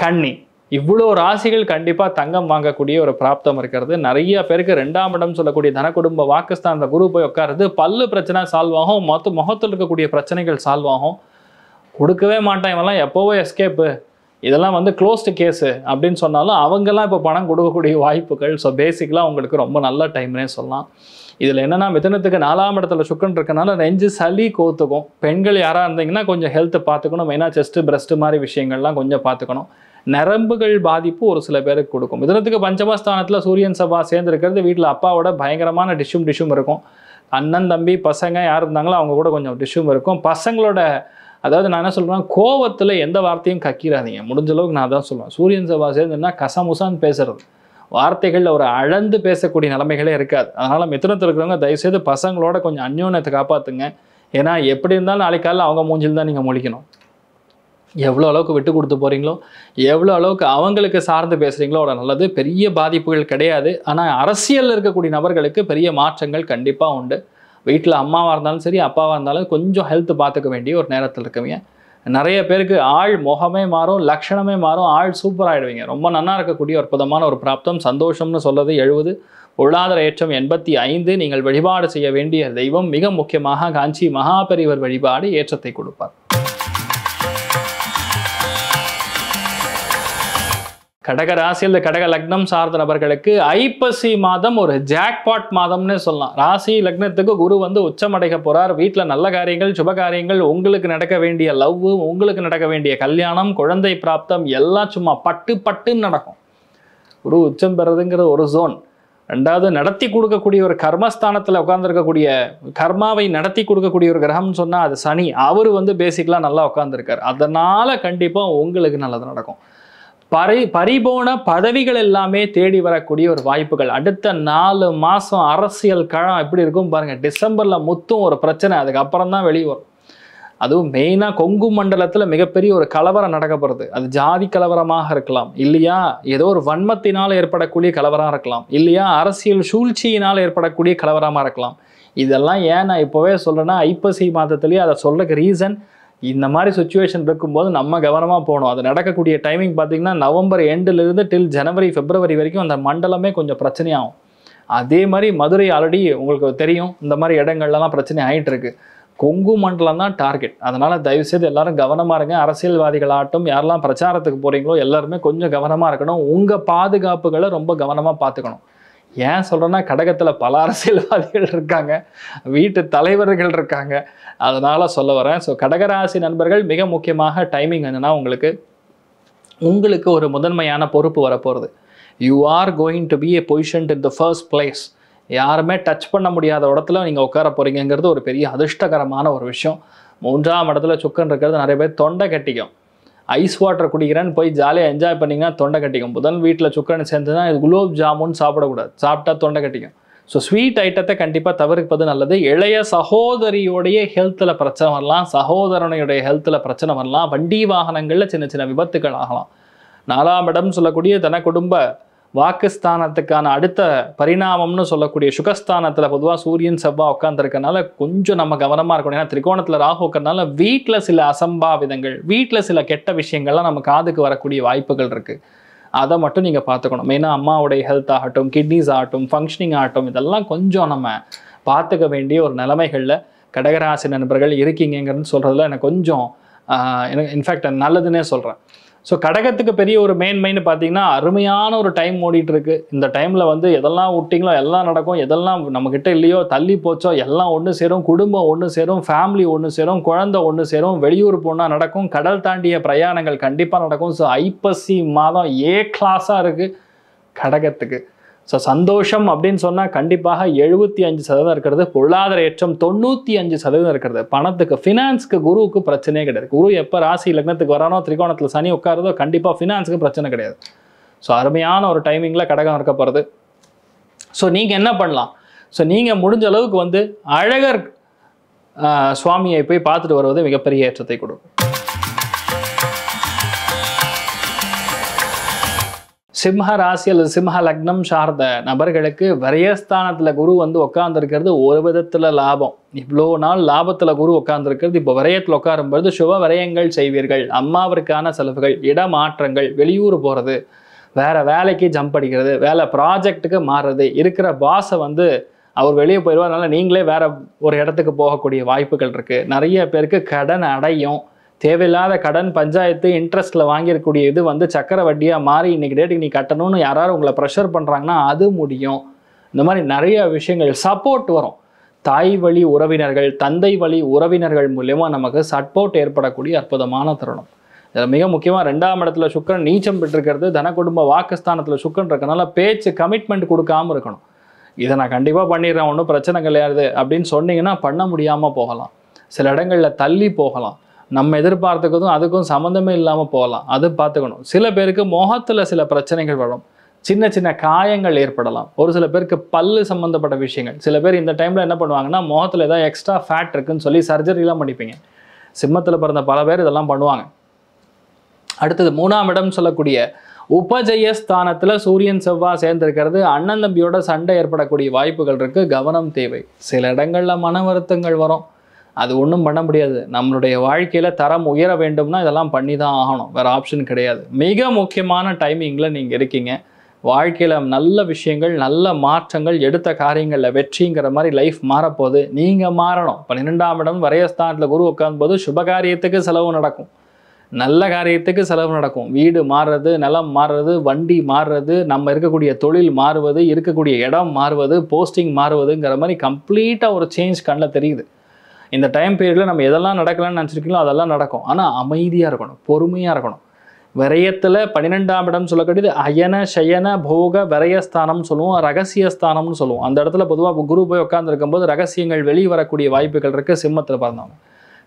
கன்னி, இவ்வளோ ராசிகள் கண்டிப்பாக தங்கம் வாங்கக்கூடிய ஒரு பிராப்தம் இருக்கிறது. நிறைய பேருக்கு 2ஆம் இடம் சொல்லக்கூடிய தன குடும்ப வாக்குஸ்தானத்தில் குரு போய் உட்காருது, பல்லு பிரச்சனை சால்வ் ஆகும், முகத்தில் இருக்கக்கூடிய பிரச்சனைகள் சால்வ் ஆகும். கொடுக்கவே மாட்டான் இவெல்லாம், எப்போவோ எஸ்கேப்பு, இதெல்லாம் வந்து க்ளோஸ்டு கேஸு அப்படின்னு சொன்னாலும் அவங்கெல்லாம் இப்போ பணம் கொடுக்கக்கூடிய வாய்ப்புகள். ஸோ பேசிக்கலாக உங்களுக்கு ரொம்ப நல்ல டைம்னே சொல்லலாம். இதில் என்னென்னா மிதுனத்துக்கு 4ஆம் இடத்துல சுக்கரன் இருக்கனால நெஞ்சு சளி கோத்துக்கும். பெண்கள் யாராக இருந்தீங்கன்னா கொஞ்சம் ஹெல்த்தை பார்த்துக்கணும், மெயினாக செஸ்ட்டு பிரஸ்ட்டு மாதிரி விஷயங்கள்லாம் கொஞ்சம் பார்த்துக்கணும். நரம்புகள் பாதிப்பு ஒரு சில பேருக்கு கொடுக்கும். மிதுனத்துக்கு பஞ்சமஸ்தானத்தில் சூரியன் செவ்வாய் சேர்ந்துருக்கிறது வீட்டில் அப்பாவோட பயங்கரமான டிஷ்யூம் இருக்கும். அண்ணன் தம்பி பசங்க யார் இருந்தாங்களோ அவங்க கூட கொஞ்சம் டிஷ்யூம் இருக்கும். பசங்களோட அதாவது நான் என்ன சொல்கிறேன், கோவத்தில் எந்த வார்த்தையும் கக்கிடாதீங்க, முடிஞ்ச அளவுக்கு நான் தான் சொல்லுவேன். சூரியன் செவ்வாய் சேர்ந்துன்னா கசமுசான்னு பேசுறது, வார்த்தைகளில் ஒரு அழந்து பேசக்கூடிய நிலைமைகளே இருக்காது. அதனால் மிதுனத்தில் இருக்கிறவங்க தயவுசெய்து பசங்களோட கொஞ்சம் அந்யோன்யத்தை காப்பாற்றுங்க. ஏன்னா எப்படி இருந்தாலும் நாளைக்கு காலையில் அவங்க மூஞ்சில் தான் நீங்கள் முழிக்கணும். எவ்வளோ அளவுக்கு விட்டு கொடுத்து போகிறீங்களோ, எவ்வளோ அளவுக்கு அவங்களுக்கு சார்ந்து பேசுகிறீங்களோ அவ்வளோ நல்லது. பெரிய பாதிப்புகள் கிடையாது. ஆனால் அரசியலில் இருக்கக்கூடிய நபர்களுக்கு பெரிய மாற்றங்கள் கண்டிப்பாக உண்டு. வீட்டில் அம்மாவாக இருந்தாலும் சரி, அப்பாவாக இருந்தாலும் கொஞ்சம் ஹெல்த் பார்த்துக்க வேண்டிய ஒரு நேரத்தில் இருக்குவீங்க. நிறைய பேருக்கு ஆள் முகமே மாறும், லட்சணமே மாறும், ஆள் சூப்பராகிடுவீங்க. ரொம்ப நல்லா இருக்கக்கூடிய அற்புதமான ஒரு பிராப்தம். சந்தோஷம்னு சொல்றது 70, பொருளாதார ஏற்றம் 85. நீங்கள் வழிபாடு செய்ய வேண்டிய தெய்வம் மிக முக்கியமாக காஞ்சி மகாபெரிவர் வழிபாடு ஏற்றத்தை கொடுப்பார். கடக ராசியில் கடக லக்னம் சார்ந்த நபர்களுக்கு ஐப்பசி மாதம் ஒரு ஜாக்பாட் மாதம்னு சொல்லலாம். ராசி லக்னத்துக்கு குரு வந்து உச்சமடைக போறார். வீட்டில் நல்ல காரியங்கள், சுப காரியங்கள், உங்களுக்கு நடக்க வேண்டிய லவ், உங்களுக்கு நடக்க வேண்டிய கல்யாணம், குழந்தை பிராப்தம் எல்லாம் சும்மா பட்டு பட்டுன்னு நடக்கும். குரு உச்சம் பெறதுங்கிற ஒரு ஜோன். ரெண்டாவது, நடத்தி கொடுக்கக்கூடிய ஒரு கர்மஸ்தானத்தில் உட்காந்துருக்கக்கூடிய, கர்மாவை நடத்தி கொடுக்கக்கூடிய ஒரு கிரகம்னு சொன்னால் அது சனி. அவர் வந்து பேசிக்கலாக நல்லா உட்காந்துருக்கார். அதனால் கண்டிப்பாக உங்களுக்கு நல்லது நடக்கும். பறிபோன பதவிகள் எல்லாமே தேடி வரக்கூடிய ஒரு வாய்ப்புகள். அடுத்த 4 மாதம் அரசியல் களம் எப்படி இருக்கும் பாருங்க. டிசம்பரில் முத்தும் ஒரு பிரச்சனை, அதுக்கப்புறம் தான் வெளியே வரும். அதுவும் மெயினாக கொங்கு மண்டலத்தில் மிகப்பெரிய ஒரு கலவரம் நடக்கப்படுறது. அது ஜாதி கலவரமாக இருக்கலாம், இல்லையா ஏதோ ஒரு வன்மத்தினால் ஏற்படக்கூடிய கலவரம் இருக்கலாம், இல்லையா அரசியல் சூழ்ச்சியினால் ஏற்படக்கூடிய கலவரமாக இருக்கலாம். இதெல்லாம் ஏன் நான் இப்போவே சொல்கிறேன்னா, ஐப்பசி மாதத்துலேயே அதை சொல்றதுக்கு ரீசன், இந்த மாதிரி சுச்சுவேஷன் இருக்கும்போது நம்ம கவனமாக போகணும். அது நடக்கக்கூடிய டைமிங் பார்த்தீங்கன்னா நவம்பர் எண்டிலிருந்து டில் ஜனவரி பிப்ரவரி வரைக்கும் அந்த மண்டலமே கொஞ்சம் பிரச்சனையாகும். அதே மாதிரி மதுரை ஆல்ரெடி உங்களுக்கு தெரியும், இந்த மாதிரி இடங்கள்லாம் பிரச்சனை ஆகிட்டு இருக்கு. கொங்கு மண்டலம் தான் டார்கெட். அதனால் தயவுசெய்து எல்லாரும் கவனமாக இருங்க. அரசியல்வாதிகளாகட்டும், யாரெல்லாம் பிரச்சாரத்துக்கு போகிறீங்களோ எல்லாருமே கொஞ்சம் கவனமாக இருக்கணும். உங்கள் பாதுகாப்புகளை ரொம்ப கவனமாக பார்த்துக்கணும். ஏன் சொல்கிறேன்னா, கடகத்தில் பல அரசியல்வாதிகள் இருக்காங்க, வீட்டு தலைவர்கள் இருக்காங்க, அதனால் சொல்ல வரேன். ஸோ கடகராசி நண்பர்கள் மிக முக்கியமாக டைமிங் என்னென்னா, உங்களுக்கு ஒரு முதன்மையான பொறுப்பு வரப்போகிறது. You are going to be a positioned in the first place. யாருமே டச் பண்ண முடியாத இடத்துல நீங்கள் உட்கார போகிறீங்கிறது ஒரு பெரிய அதிர்ஷ்டகரமான ஒரு விஷயம். 3ஆம் இடத்துல சுக்கன் இருக்கிறது நிறைய பேர் தொண்டை கட்டிக்கும். ஐஸ் வாட்டர் குடிக்கிறேன்னு போய் ஜாலியாக என்ஜாய் பண்ணிங்கன்னா தொண்டை கட்டிக்கும். புதன் வீட்டில் சுக்கன் சேர்ந்துன்னா இது குலோப் ஜாமுன் சாப்பிடக்கூடாது, சாப்பிட்டா தொண்டை கட்டிக்கும். ஸோ ஸ்வீட் ஐட்டத்தை கண்டிப்பாக தவிர்ப்பது நல்லது. இளைய சகோதரியோடைய ஹெல்த்தில் பிரச்சனை வரலாம், சகோதரனுடைய ஹெல்த்தில் பிரச்சனை வரலாம், வண்டி வாகனங்களில் சின்ன சின்ன விபத்துகள் ஆகலாம். 4ஆம் இடம் சொல்லக்கூடிய தன குடும்ப வாக்குஸ்தானத்துக்கான அடுத்த பரிணாமம்னு சொல்லக்கூடிய சுகஸ்தானத்தில் பொதுவாக சூரியன் செவ்வாய் உட்காந்துருக்கனால கொஞ்சம் நம்ம கவனமாக இருக்கணும். ஏன்னா திரிகோணத்தில் ராகு இருக்கிறதுனால வீட்டில் சில அசம்பாவிதங்கள், வீட்டில் சில கெட்ட விஷயங்கள்லாம் நம்ம காதுக்கு வரக்கூடிய வாய்ப்புகள் இருக்குது. அதை மட்டும் நீங்கள் பார்த்துக்கணும். மெயினாக அம்மாவுடைய ஹெல்த் ஆகட்டும், கிட்னிஸ் ஆகட்டும், ஃபங்க்ஷனிங் ஆகட்டும், இதெல்லாம் கொஞ்சம் நம்ம பார்த்துக்க வேண்டிய ஒரு நிலைமைகளில் கடகராசி நண்பர்கள் இருக்கீங்கிறது சொல்கிறதுல எனக்கு கொஞ்சம் எனக்கு இன்ஃபேக்ட் நல்லதுன்னே சொல்கிறேன். ஸோ கடகத்துக்கு பெரிய ஒரு மெயின்னு பார்த்தீங்கன்னா, அருமையான ஒரு டைம் ஓடிட்டு இருக்கு. இந்த டைமில் வந்து எதெல்லாம் விட்டிங்களோ எல்லாம் நடக்கும், எதெல்லாம் நம்மக்கிட்ட இல்லையோ தள்ளி போச்சோ எல்லாம் ஒன்று சேரும், குடும்பம் ஒன்று சேரும், ஃபேமிலி ஒன்று சேரும், குழந்தை ஒன்று சேரும், வெளியூர் போனால் நடக்கும், கடல் தாண்டிய பிரயாணங்கள் கண்டிப்பாக நடக்கும். ஸோ ஐப்பசி மாதம் ஏ கிளாஸாக இருக்குது கடகத்துக்கு. ஸோ சந்தோஷம் அப்படின்னு சொன்னால் கண்டிப்பாக 75% இருக்கிறது. பொருளாதார ஏற்றம் 95% இருக்கிறது. பணத்துக்கு, ஃபினான்ஸுக்கு, குருவுக்கு பிரச்சனையே கிடையாது. குரு எப்போ ராசி லக்னத்துக்கு வரானோ, திரிகோணத்தில் சனி உட்காருதோ, கண்டிப்பாக ஃபினான்ஸுக்கு பிரச்சனை கிடையாது. ஸோ அருமையான ஒரு டைமிங்கில் கடகம் இருக்க போகிறது. ஸோ நீங்கள் என்ன பண்ணலாம்? ஸோ நீங்கள் முடிஞ்ச அளவுக்கு வந்து அழகர் சுவாமியை போய் பார்த்துட்டு வருவது மிகப்பெரிய ஏற்றத்தை கொடுக்கும். சிம்ம ராசி அல்லது சிம்ம லக்னம் சார்ந்த நபர்களுக்கு விரயஸ்தானத்தில் குரு வந்து உட்காந்துருக்கிறது ஒரு விதத்தில் லாபம். இவ்வளோ நாள் லாபத்தில் குரு உட்காந்துருக்கிறது இப்போ விரயத்தில் உட்காரும்பொழுது சுப விரயங்கள் செய்வீர்கள். அம்மாவிற்கான செலவுகள், இடமாற்றங்கள், வெளியூர் போகிறது, வேறு வேலைக்கு ஜம்ப் அடிக்கிறது, வேலை ப்ராஜெக்ட்டுக்கு மாறுறது, இருக்கிற பாஸை வந்து அவர் வெளியே போயிடுவார், அதனால் நீங்களே வேறு ஒரு இடத்துக்கு போகக்கூடிய வாய்ப்புகள் இருக்குது. நிறைய பேருக்கு கடன் அடையும். தேவையில்லாத கடன், பஞ்சாயத்து, இன்ட்ரெஸ்ட்டில் வாங்கியிருக்கக்கூடிய இது வந்து சக்கரை வட்டியாக மாறி இன்றைக்கி டேட்டுக்கு நீ கட்டணும்னு யாராவது உங்களை ப்ரெஷர் பண்ணுறாங்கன்னா அது முடியும். இந்த மாதிரி நிறைய விஷயங்கள் சப்போர்ட் வரும். தாய் வழி உறவினர்கள், தந்தை வழி உறவினர்கள் மூலமா நமக்கு சப்போர்ட் ஏற்படக்கூடிய அற்புதமான தருணம். இதில் மிக முக்கியமாக 2ஆம் இடத்துல சுக்கிரன் நீச்சம் பெற்றிருக்கிறது. தன குடும்ப வாக்குஸ்தானத்தில் சுக்கிரன் இருக்கனால பேச்சு கமிட்மெண்ட் கொடுக்காமல் இருக்கணும். இதை நான் கண்டிப்பாக பண்ணிடுறேன், ஒன்றும் பிரச்சனை கிடையாது அப்படின்னு சொன்னீங்கன்னா பண்ண முடியாமல் போகலாம். சில இடங்களில் தள்ளி போகலாம். நம்ம எதிர்பார்த்துக்கிறதும் அதுக்கும் சம்மந்தமே இல்லாமல் போகலாம். அது பார்த்துக்கணும். சில பேருக்கு முகத்தில் சில பிரச்சனைகள் வரும், சின்ன சின்ன காயங்கள் ஏற்படலாம். ஒரு சில பேருக்கு பல்லு சம்மந்தப்பட்ட விஷயங்கள். சில பேர் இந்த டைமில் என்ன பண்ணுவாங்கன்னா, முகத்தில் ஏதாவது எக்ஸ்ட்ரா ஃபேட் இருக்குன்னு சொல்லி சர்ஜரிலாம் பண்ணிப்பீங்க. சிம்மத்தில் பிறந்த பல பேர் இதெல்லாம் பண்ணுவாங்க. அடுத்தது 3ஆம் இடம் சொல்லக்கூடிய உபஜயஸ்தானத்தில் சூரியன் செவ்வாய் சேர்ந்திருக்கிறது. அண்ணன் தம்பியோட சண்டை ஏற்படக்கூடிய வாய்ப்புகள் இருக்குது, கவனம் தேவை. சில இடங்களில் மன வருத்தங்கள் வரும், அது ஒன்றும் பண்ண முடியாது. நம்மளுடைய வாழ்க்கையில் தரம் உயர வேண்டும்னா இதெல்லாம் பண்ணி தான் ஆகணும், வேறு ஆப்ஷன் கிடையாது. மிக முக்கியமான டைமிங்கில் நீங்கள் இருக்கீங்க. வாழ்க்கையில் நல்ல விஷயங்கள், நல்ல மாற்றங்கள், எடுத்த காரியங்களில் வெற்றிங்கிற மாதிரி லைஃப் மாறப்போகுது. நீங்கள் மாறணும். 12ஆம் இடம் வரையஸ்தானத்தில் குரு உட்காரும்போது சுபகாரியத்துக்கு செலவு நடக்கும், நல்ல காரியத்துக்கு செலவு நடக்கும். வீடு மாறுறது, நிலம் மாறுறது, வண்டி மாறுறது, நம்ம இருக்கக்கூடிய தொழில் மாறுவது, இருக்கக்கூடிய இடம் மாறுவது, போஸ்டிங் மாறுவதுங்கிற மாதிரி கம்ப்ளீட்டாக ஒரு சேஞ்ச் கண்ணில் தெரியுது. இந்த டைம் பீரியடில் நம்ம எதெல்லாம் நடக்கலாம்னு நினச்சிருக்கீங்களோ அதெல்லாம் நடக்கும். ஆனால் அமைதியாக இருக்கணும், பொறுமையாக இருக்கணும். விரயத்தில் 12ஆம் இடம் சொல்லக்கூடியது அயன சயன போக விரயஸ்தானம்னு சொல்லுவோம், ரகசியஸ்தானம்னு சொல்லுவோம். அந்த இடத்துல பொதுவாக குரு போய் உட்காந்துருக்கும் போது ரகசியங்கள் வெளியே வரக்கூடிய வாய்ப்புகள் இருக்குது. சிம்மத்தில் பிறந்தவங்க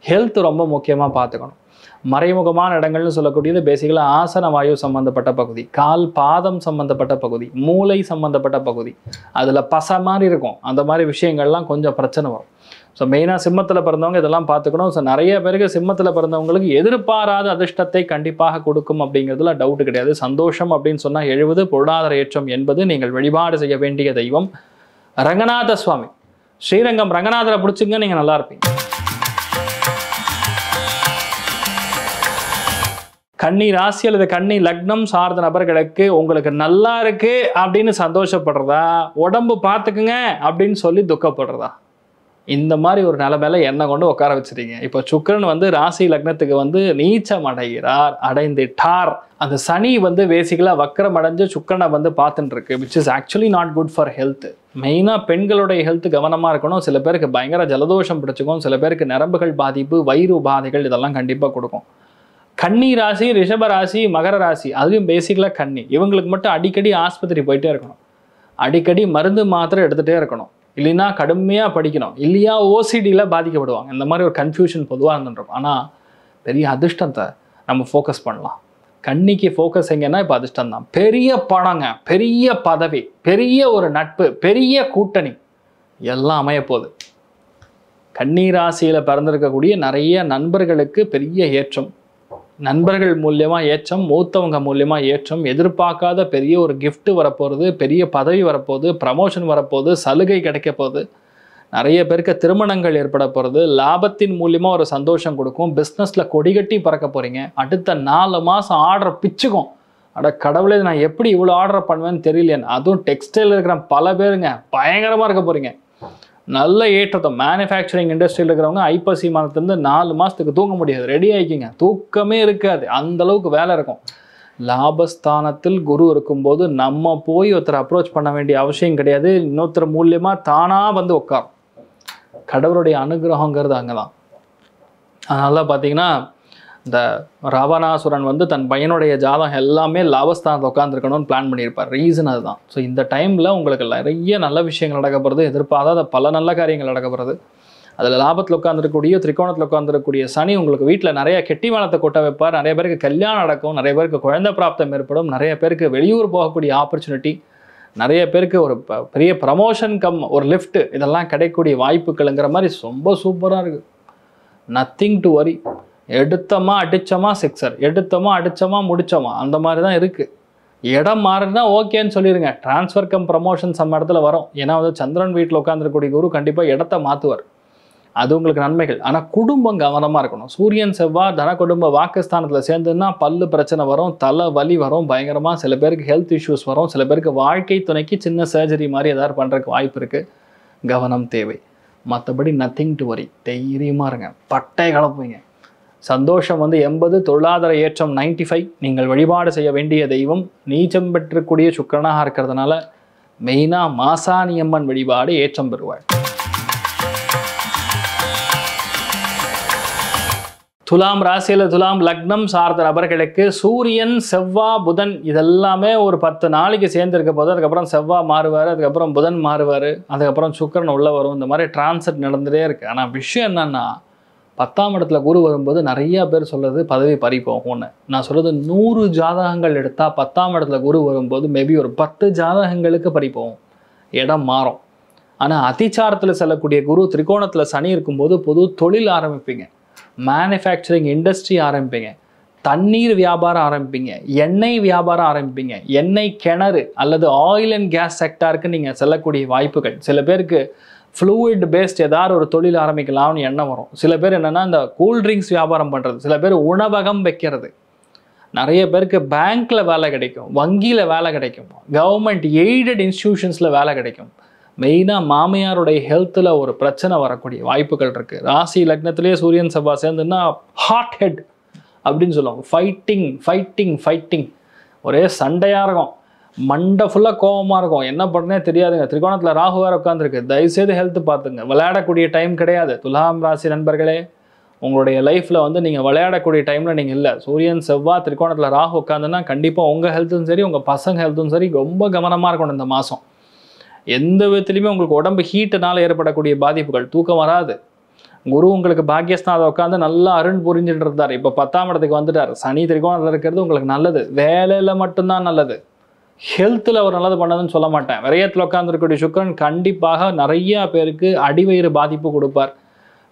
ஹெல்த் ரொம்ப முக்கியமாக பார்த்துக்கணும். மறைமுகமான இடங்கள்னு சொல்லக்கூடியது பேசிக்கலாக ஆசன வாயு சம்மந்தப்பட்ட பகுதி, கால் பாதம் சம்மந்தப்பட்ட பகுதி, மூளை சம்மந்தப்பட்ட பகுதி, அதில் பசை மாதிரி இருக்கும். அந்த மாதிரி விஷயங்கள்லாம் கொஞ்சம் பிரச்சனை வரும். ஸோ மெயினாக சிம்மத்தில் பிறந்தவங்க இதெல்லாம் பார்த்துக்கணும். ஸோ நிறைய பேருக்கு சிம்மத்தில் பிறந்தவங்களுக்கு எதிர்பாராத அதிர்ஷ்டத்தை கண்டிப்பாக கொடுக்கும் அப்படிங்கிறதுல டவுட்டு கிடையாது. சந்தோஷம் அப்படின்னு சொன்னால் 70, பொருளாதார ஏற்றம் 80. நீங்கள் வழிபாடு செய்ய வேண்டிய தெய்வம் ரங்கநாத சுவாமி. ஸ்ரீரங்கம் ரங்கநாதரை பிடிச்சிங்க, நீங்கள் நல்லா இருப்பீங்க. கன்னி ராசி அல்லது கன்னி லக்னம் சார்ந்த நபர்களுக்கு உங்களுக்கு நல்லா இருக்கு அப்படின்னு சந்தோஷப்படுறதா, உடம்பு பார்த்துக்குங்க அப்படின்னு சொல்லி துக்கப்படுறதா, இந்த மாதிரி ஒரு நிலைமையில என்ன கொண்டு உட்கார வச்சிருக்கீங்க. இப்போ சுக்கிரன் வந்து ராசி லக்னத்துக்கு நீச்சம் அடைந்துட்டார். அந்த சனி பேசிக்கலாக வக்கரம் அடைஞ்சு சுக்கிரனை பார்த்துட்டு இருக்கு, which is actually not good for health. மெயினாக பெண்களுடைய ஹெல்த் கவனமாக இருக்கணும். சில பேருக்கு பயங்கர ஜலதோஷம் பிடிச்சிக்கும், சில பேருக்கு நரம்புகள் பாதிப்பு, வயிறு உபாதைகள் இதெல்லாம் கண்டிப்பாக கொடுக்கும். கன்னி ராசி, ரிஷப ராசி, மகர ராசி, அதுலேயும் பேசிக்கலாக கன்னி, இவங்களுக்கு மட்டும் அடிக்கடி ஆஸ்பத்திரி போயிட்டே இருக்கணும், அடிக்கடி மருந்து மாத்திரை எடுத்துகிட்டே இருக்கணும், இல்லைன்னா கடுமையாக படிக்கணும், இல்லையா ஓசிடியில் பாதிக்கப்படுவாங்க. இந்த மாதிரி ஒரு கன்ஃபியூஷன் பொதுவாக இருந்துருக்கும். ஆனால் பெரிய அதிர்ஷ்டத்தை நம்ம ஃபோக்கஸ் பண்ணலாம். கன்னிக்கு ஃபோக்கஸ் எங்கன்னா இப்போ அதிர்ஷ்டம் தான். பெரிய பணங்க, பெரிய பதவி, பெரிய ஒரு நட்பு, பெரிய கூட்டணி எல்லாம் அமைய போகுது. கன்னி ராசியில் பிறந்திருக்கக்கூடிய நிறைய நண்பர்களுக்கு பெரிய ஏற்றம், நண்பர்கள் மூலியமாக ஏற்றம், மூத்தவங்க மூலியமாக ஏற்றம், எதிர்பார்க்காத பெரிய ஒரு கிஃப்ட் வரப்போகிறது, பெரிய பதவி வரப்போகுது, ப்ரமோஷன் வரப்போகுது, சலுகை கிடைக்க போகுது. நிறைய பேருக்கு திருமணங்கள் ஏற்பட போகிறது, லாபத்தின் மூலியமாக ஒரு சந்தோஷம் கொடுக்கும், பிஸ்னஸில் கொடிகட்டி பறக்க போகிறீங்க. அடுத்த 4 மாதம் ஆர்டர் பிச்சுக்கும். அட கடவுளே, நான் எப்படி இவ்வளோ ஆர்டர் பண்ணுவேன்னு தெரியலையேன்னு. அதுவும் டெக்ஸ்டைல் இருக்கிற பல பேருங்க பயங்கரமாக இருக்க போகிறீங்க. நல்ல ஏற்றத்தை மேனுஃபேக்சரிங் இண்டஸ்ட்ரியில் இருக்கிறவங்க ஐப்பசி மாதத்துலேருந்து 4 மாதத்துக்கு தூங்க முடியாது, ரெடி ஆகிக்கிங்க. தூக்கமே இருக்காது, அந்தளவுக்கு வேலை இருக்கும். லாபஸ்தானத்தில் குரு இருக்கும்போது நம்ம போய் ஒருத்தர் அப்ரோச் பண்ண வேண்டிய அவசியம் கிடையாது, இன்னொருத்தர் மூலியமாக தானாக உட்காரும். கடவுளுடைய அனுகிரகங்கிறது அங்கே தான். அதனால பார்த்தீங்கன்னா இந்த ராவணாசுரன் தன் பையனுடைய ஜாதகம் எல்லாமே லாபஸ்தானத்தில் உட்காந்துருக்கணும்னு பிளான் பண்ணியிருப்பார். ரீசன் அதுதான். ஸோ இந்த டைமில் உங்களுக்கு நிறைய நல்ல விஷயங்கள் நடக்கப்படுறது, எதிர்பாராத பல நல்ல காரியங்கள் நடக்கப்படுறது. அதில் லாபத்தில் உட்காந்துருக்கக்கூடிய, திரிகோணத்தில் உட்காந்துருக்கக்கூடிய சனி உங்களுக்கு வீட்டில் நிறைய கெட்டிவானத்தை கொட்ட வைப்பார். நிறைய பேருக்கு கல்யாணம் நடக்கும், நிறைய பேருக்கு குழந்தை பிராப்தம் ஏற்படும், நிறைய பேருக்கு வெளியூர் போகக்கூடிய ஆப்பர்ச்சுனிட்டி, நிறைய பேருக்கு ஒரு பெரிய ப்ரமோஷன் கம் ஒரு லிஃப்ட் இதெல்லாம் கிடைக்கக்கூடிய வாய்ப்புகள்ங்கிற மாதிரி ரொம்ப சூப்பராக இருக்குது. Nothing to worry. எடுத்தோமா அடித்தோமா சிக்ஸர், எடுத்தோமா அடித்தோமா முடித்தோமா, அந்த மாதிரி தான் இருக்குது. இடம் மாறுனா ஓகேன்னு சொல்லிடுங்க. டிரான்ஸ்ஃபர் கம் ப்ரமோஷன் நம்ம இடத்துல வரும். ஏன்னா சந்திரன் வீட்டில் உட்காந்துருக்கக்கூடிய குரு கண்டிப்பாக இடத்த மாற்றுவார், அது உங்களுக்கு நன்மைகள். ஆனால் குடும்பம் கவனமாக இருக்கணும். சூரியன் செவ்வாய் தன குடும்ப வாக்குஸ்தானத்தில் சேர்ந்துன்னா பல்லு பிரச்சனை வரும், தலை வலி வரும் பயங்கரமாக. சில பேருக்கு ஹெல்த் இஷ்யூஸ் வரும், சில பேருக்கு வாழ்க்கை துணைக்கு சின்ன சர்ஜரி மாதிரி ஏதாவது பண்ணுறதுக்கு வாய்ப்பு இருக்குது. கவனம் தேவை. மற்றபடி நத்திங் டு வரி. தைரியமாக இருங்க, பட்டை கலப்புவீங்க. சந்தோஷம் 80, பொருளாதார ஏற்றம் 95. நீங்கள் வழிபாடு செய்ய வேண்டிய தெய்வம் நீச்சம் பெற்றக்கூடிய சுக்கிரனாக இருக்கிறதுனால மெயினாக மாசாணியம்மன் வழிபாடு ஏற்றம் பெறுவாள். துலாம் ராசியில் துலாம் லக்னம் சார்ந்த நபர்களுக்கு சூரியன் செவ்வாய் புதன் இதெல்லாமே ஒரு 10 நாளைக்கு சேர்ந்துருக்க போது. அதுக்கப்புறம் செவ்வாய் மாறுவார், அதுக்கப்புறம் புதன் மாறுவார், அதுக்கப்புறம் சுக்கிரன் உள்ளே வரும். இந்த மாதிரி டிரான்சிட் நடந்துகிட்டே இருக்குது. ஆனால் விஷயம் என்னன்னா, 10ஆம் இடத்துல குரு வரும்போது நிறைய பேர் சொல்கிறது பதவி பறி போகும்னு. நான் சொல்கிறது 100 ஜாதகங்கள் எடுத்தால் 10ஆம் இடத்துல குரு வரும்போது மேபி ஒரு 10 ஜாதகங்களுக்கு பறி போகும், இடம் மாறும். ஆனால் அதிச்சாரத்தில் செல்லக்கூடிய குரு திரிகோணத்தில் சனி இருக்கும்போது பொது தொழில் ஆரம்பிப்பீங்க, மேனுஃபேக்சரிங் இண்டஸ்ட்ரி ஆரம்பிப்பீங்க, தண்ணீர் வியாபாரம் ஆரம்பிப்பீங்க, எண்ணெய் வியாபாரம் ஆரம்பிப்பீங்க, எண்ணெய் கிணறு அல்லது ஆயில் அண்ட் கேஸ் செக்டாருக்கு நீங்கள் செல்லக்கூடிய வாய்ப்புகள். சில பேருக்கு ஃப்ளூயிட் பேஸ்ட் ஏதாவது ஒரு தொழில் ஆரம்பிக்கலாம்னு எண்ணம் வரும். சில பேர் என்னென்னா இந்த கூல்ட்ரிங்க்ஸ் வியாபாரம் பண்ணுறது, சில பேர் உணவகம் வைக்கிறது, நிறைய பேருக்கு பேங்க்கில் வேலை கிடைக்கும், வங்கியில் வேலை கிடைக்கும், கவர்மெண்ட் எய்டட் இன்ஸ்டிடியூஷன்ஸில் வேலை கிடைக்கும். மெயினாக மாமியாருடைய ஹெல்த்தில் ஒரு பிரச்சனை வரக்கூடிய வாய்ப்புகள் இருக்குது. ராசி லக்னத்திலே சூரியன் செவ்வாய் சேர்ந்துன்னா ஹாட் ஹெட் அப்படின்னு சொல்லுவாங்க. ஃபைட்டிங் ஃபைட்டிங் ஃபைட்டிங், ஒரே சண்டையாக இருக்கும், மண்டை ஃபுல்லாக கோபமாக இருக்கும், என்ன பண்ணுறனே தெரியாதுங்க. திரிகோணத்தில் ராகு வேறு உட்காந்துருக்கு. தயவுசெய்து ஹெல்த்து பார்த்துங்க. விளையாடக்கூடிய டைம் கிடையாது. துலாம் ராசி நண்பர்களே, உங்களுடைய லைஃப்பில் வந்து நீங்கள் விளையாடக்கூடிய டைமில் நீங்கள் இல்லை. சூரியன் செவ்வாய் திரிகோணத்தில் ராகு உட்காந்துன்னா கண்டிப்பாக உங்கள் ஹெல்த்தும் சரி உங்கள் பசங்க ஹெல்த்தும் சரி ரொம்ப கவனமாக இருக்கணும். இந்த மாதம் எந்த விதத்துலையுமே உங்களுக்கு உடம்பு ஹீட்டுனால் ஏற்படக்கூடிய பாதிப்புகள், தூக்கம் வராது. குரு உங்களுக்கு பாக்கியஸ்தானத்தை உட்காந்து நல்லா அருண் புரிஞ்சுட்டு இருந்தார். இப்போ 10ஆம் இடத்துக்கு வந்துட்டார். சனி திரிகோணத்தில் இருக்கிறது உங்களுக்கு நல்லது, வேலையில் மட்டும்தான் நல்லது. ஹெல்த்தில் அவர் நல்லது பண்ணதுன்னு சொல்ல மாட்டேன். விரயத்தில் உட்காந்துருக்கக்கூடிய சுக்கிரன் கண்டிப்பாக நிறையா பேருக்கு அடிவயிறு பாதிப்பு கொடுப்பார்.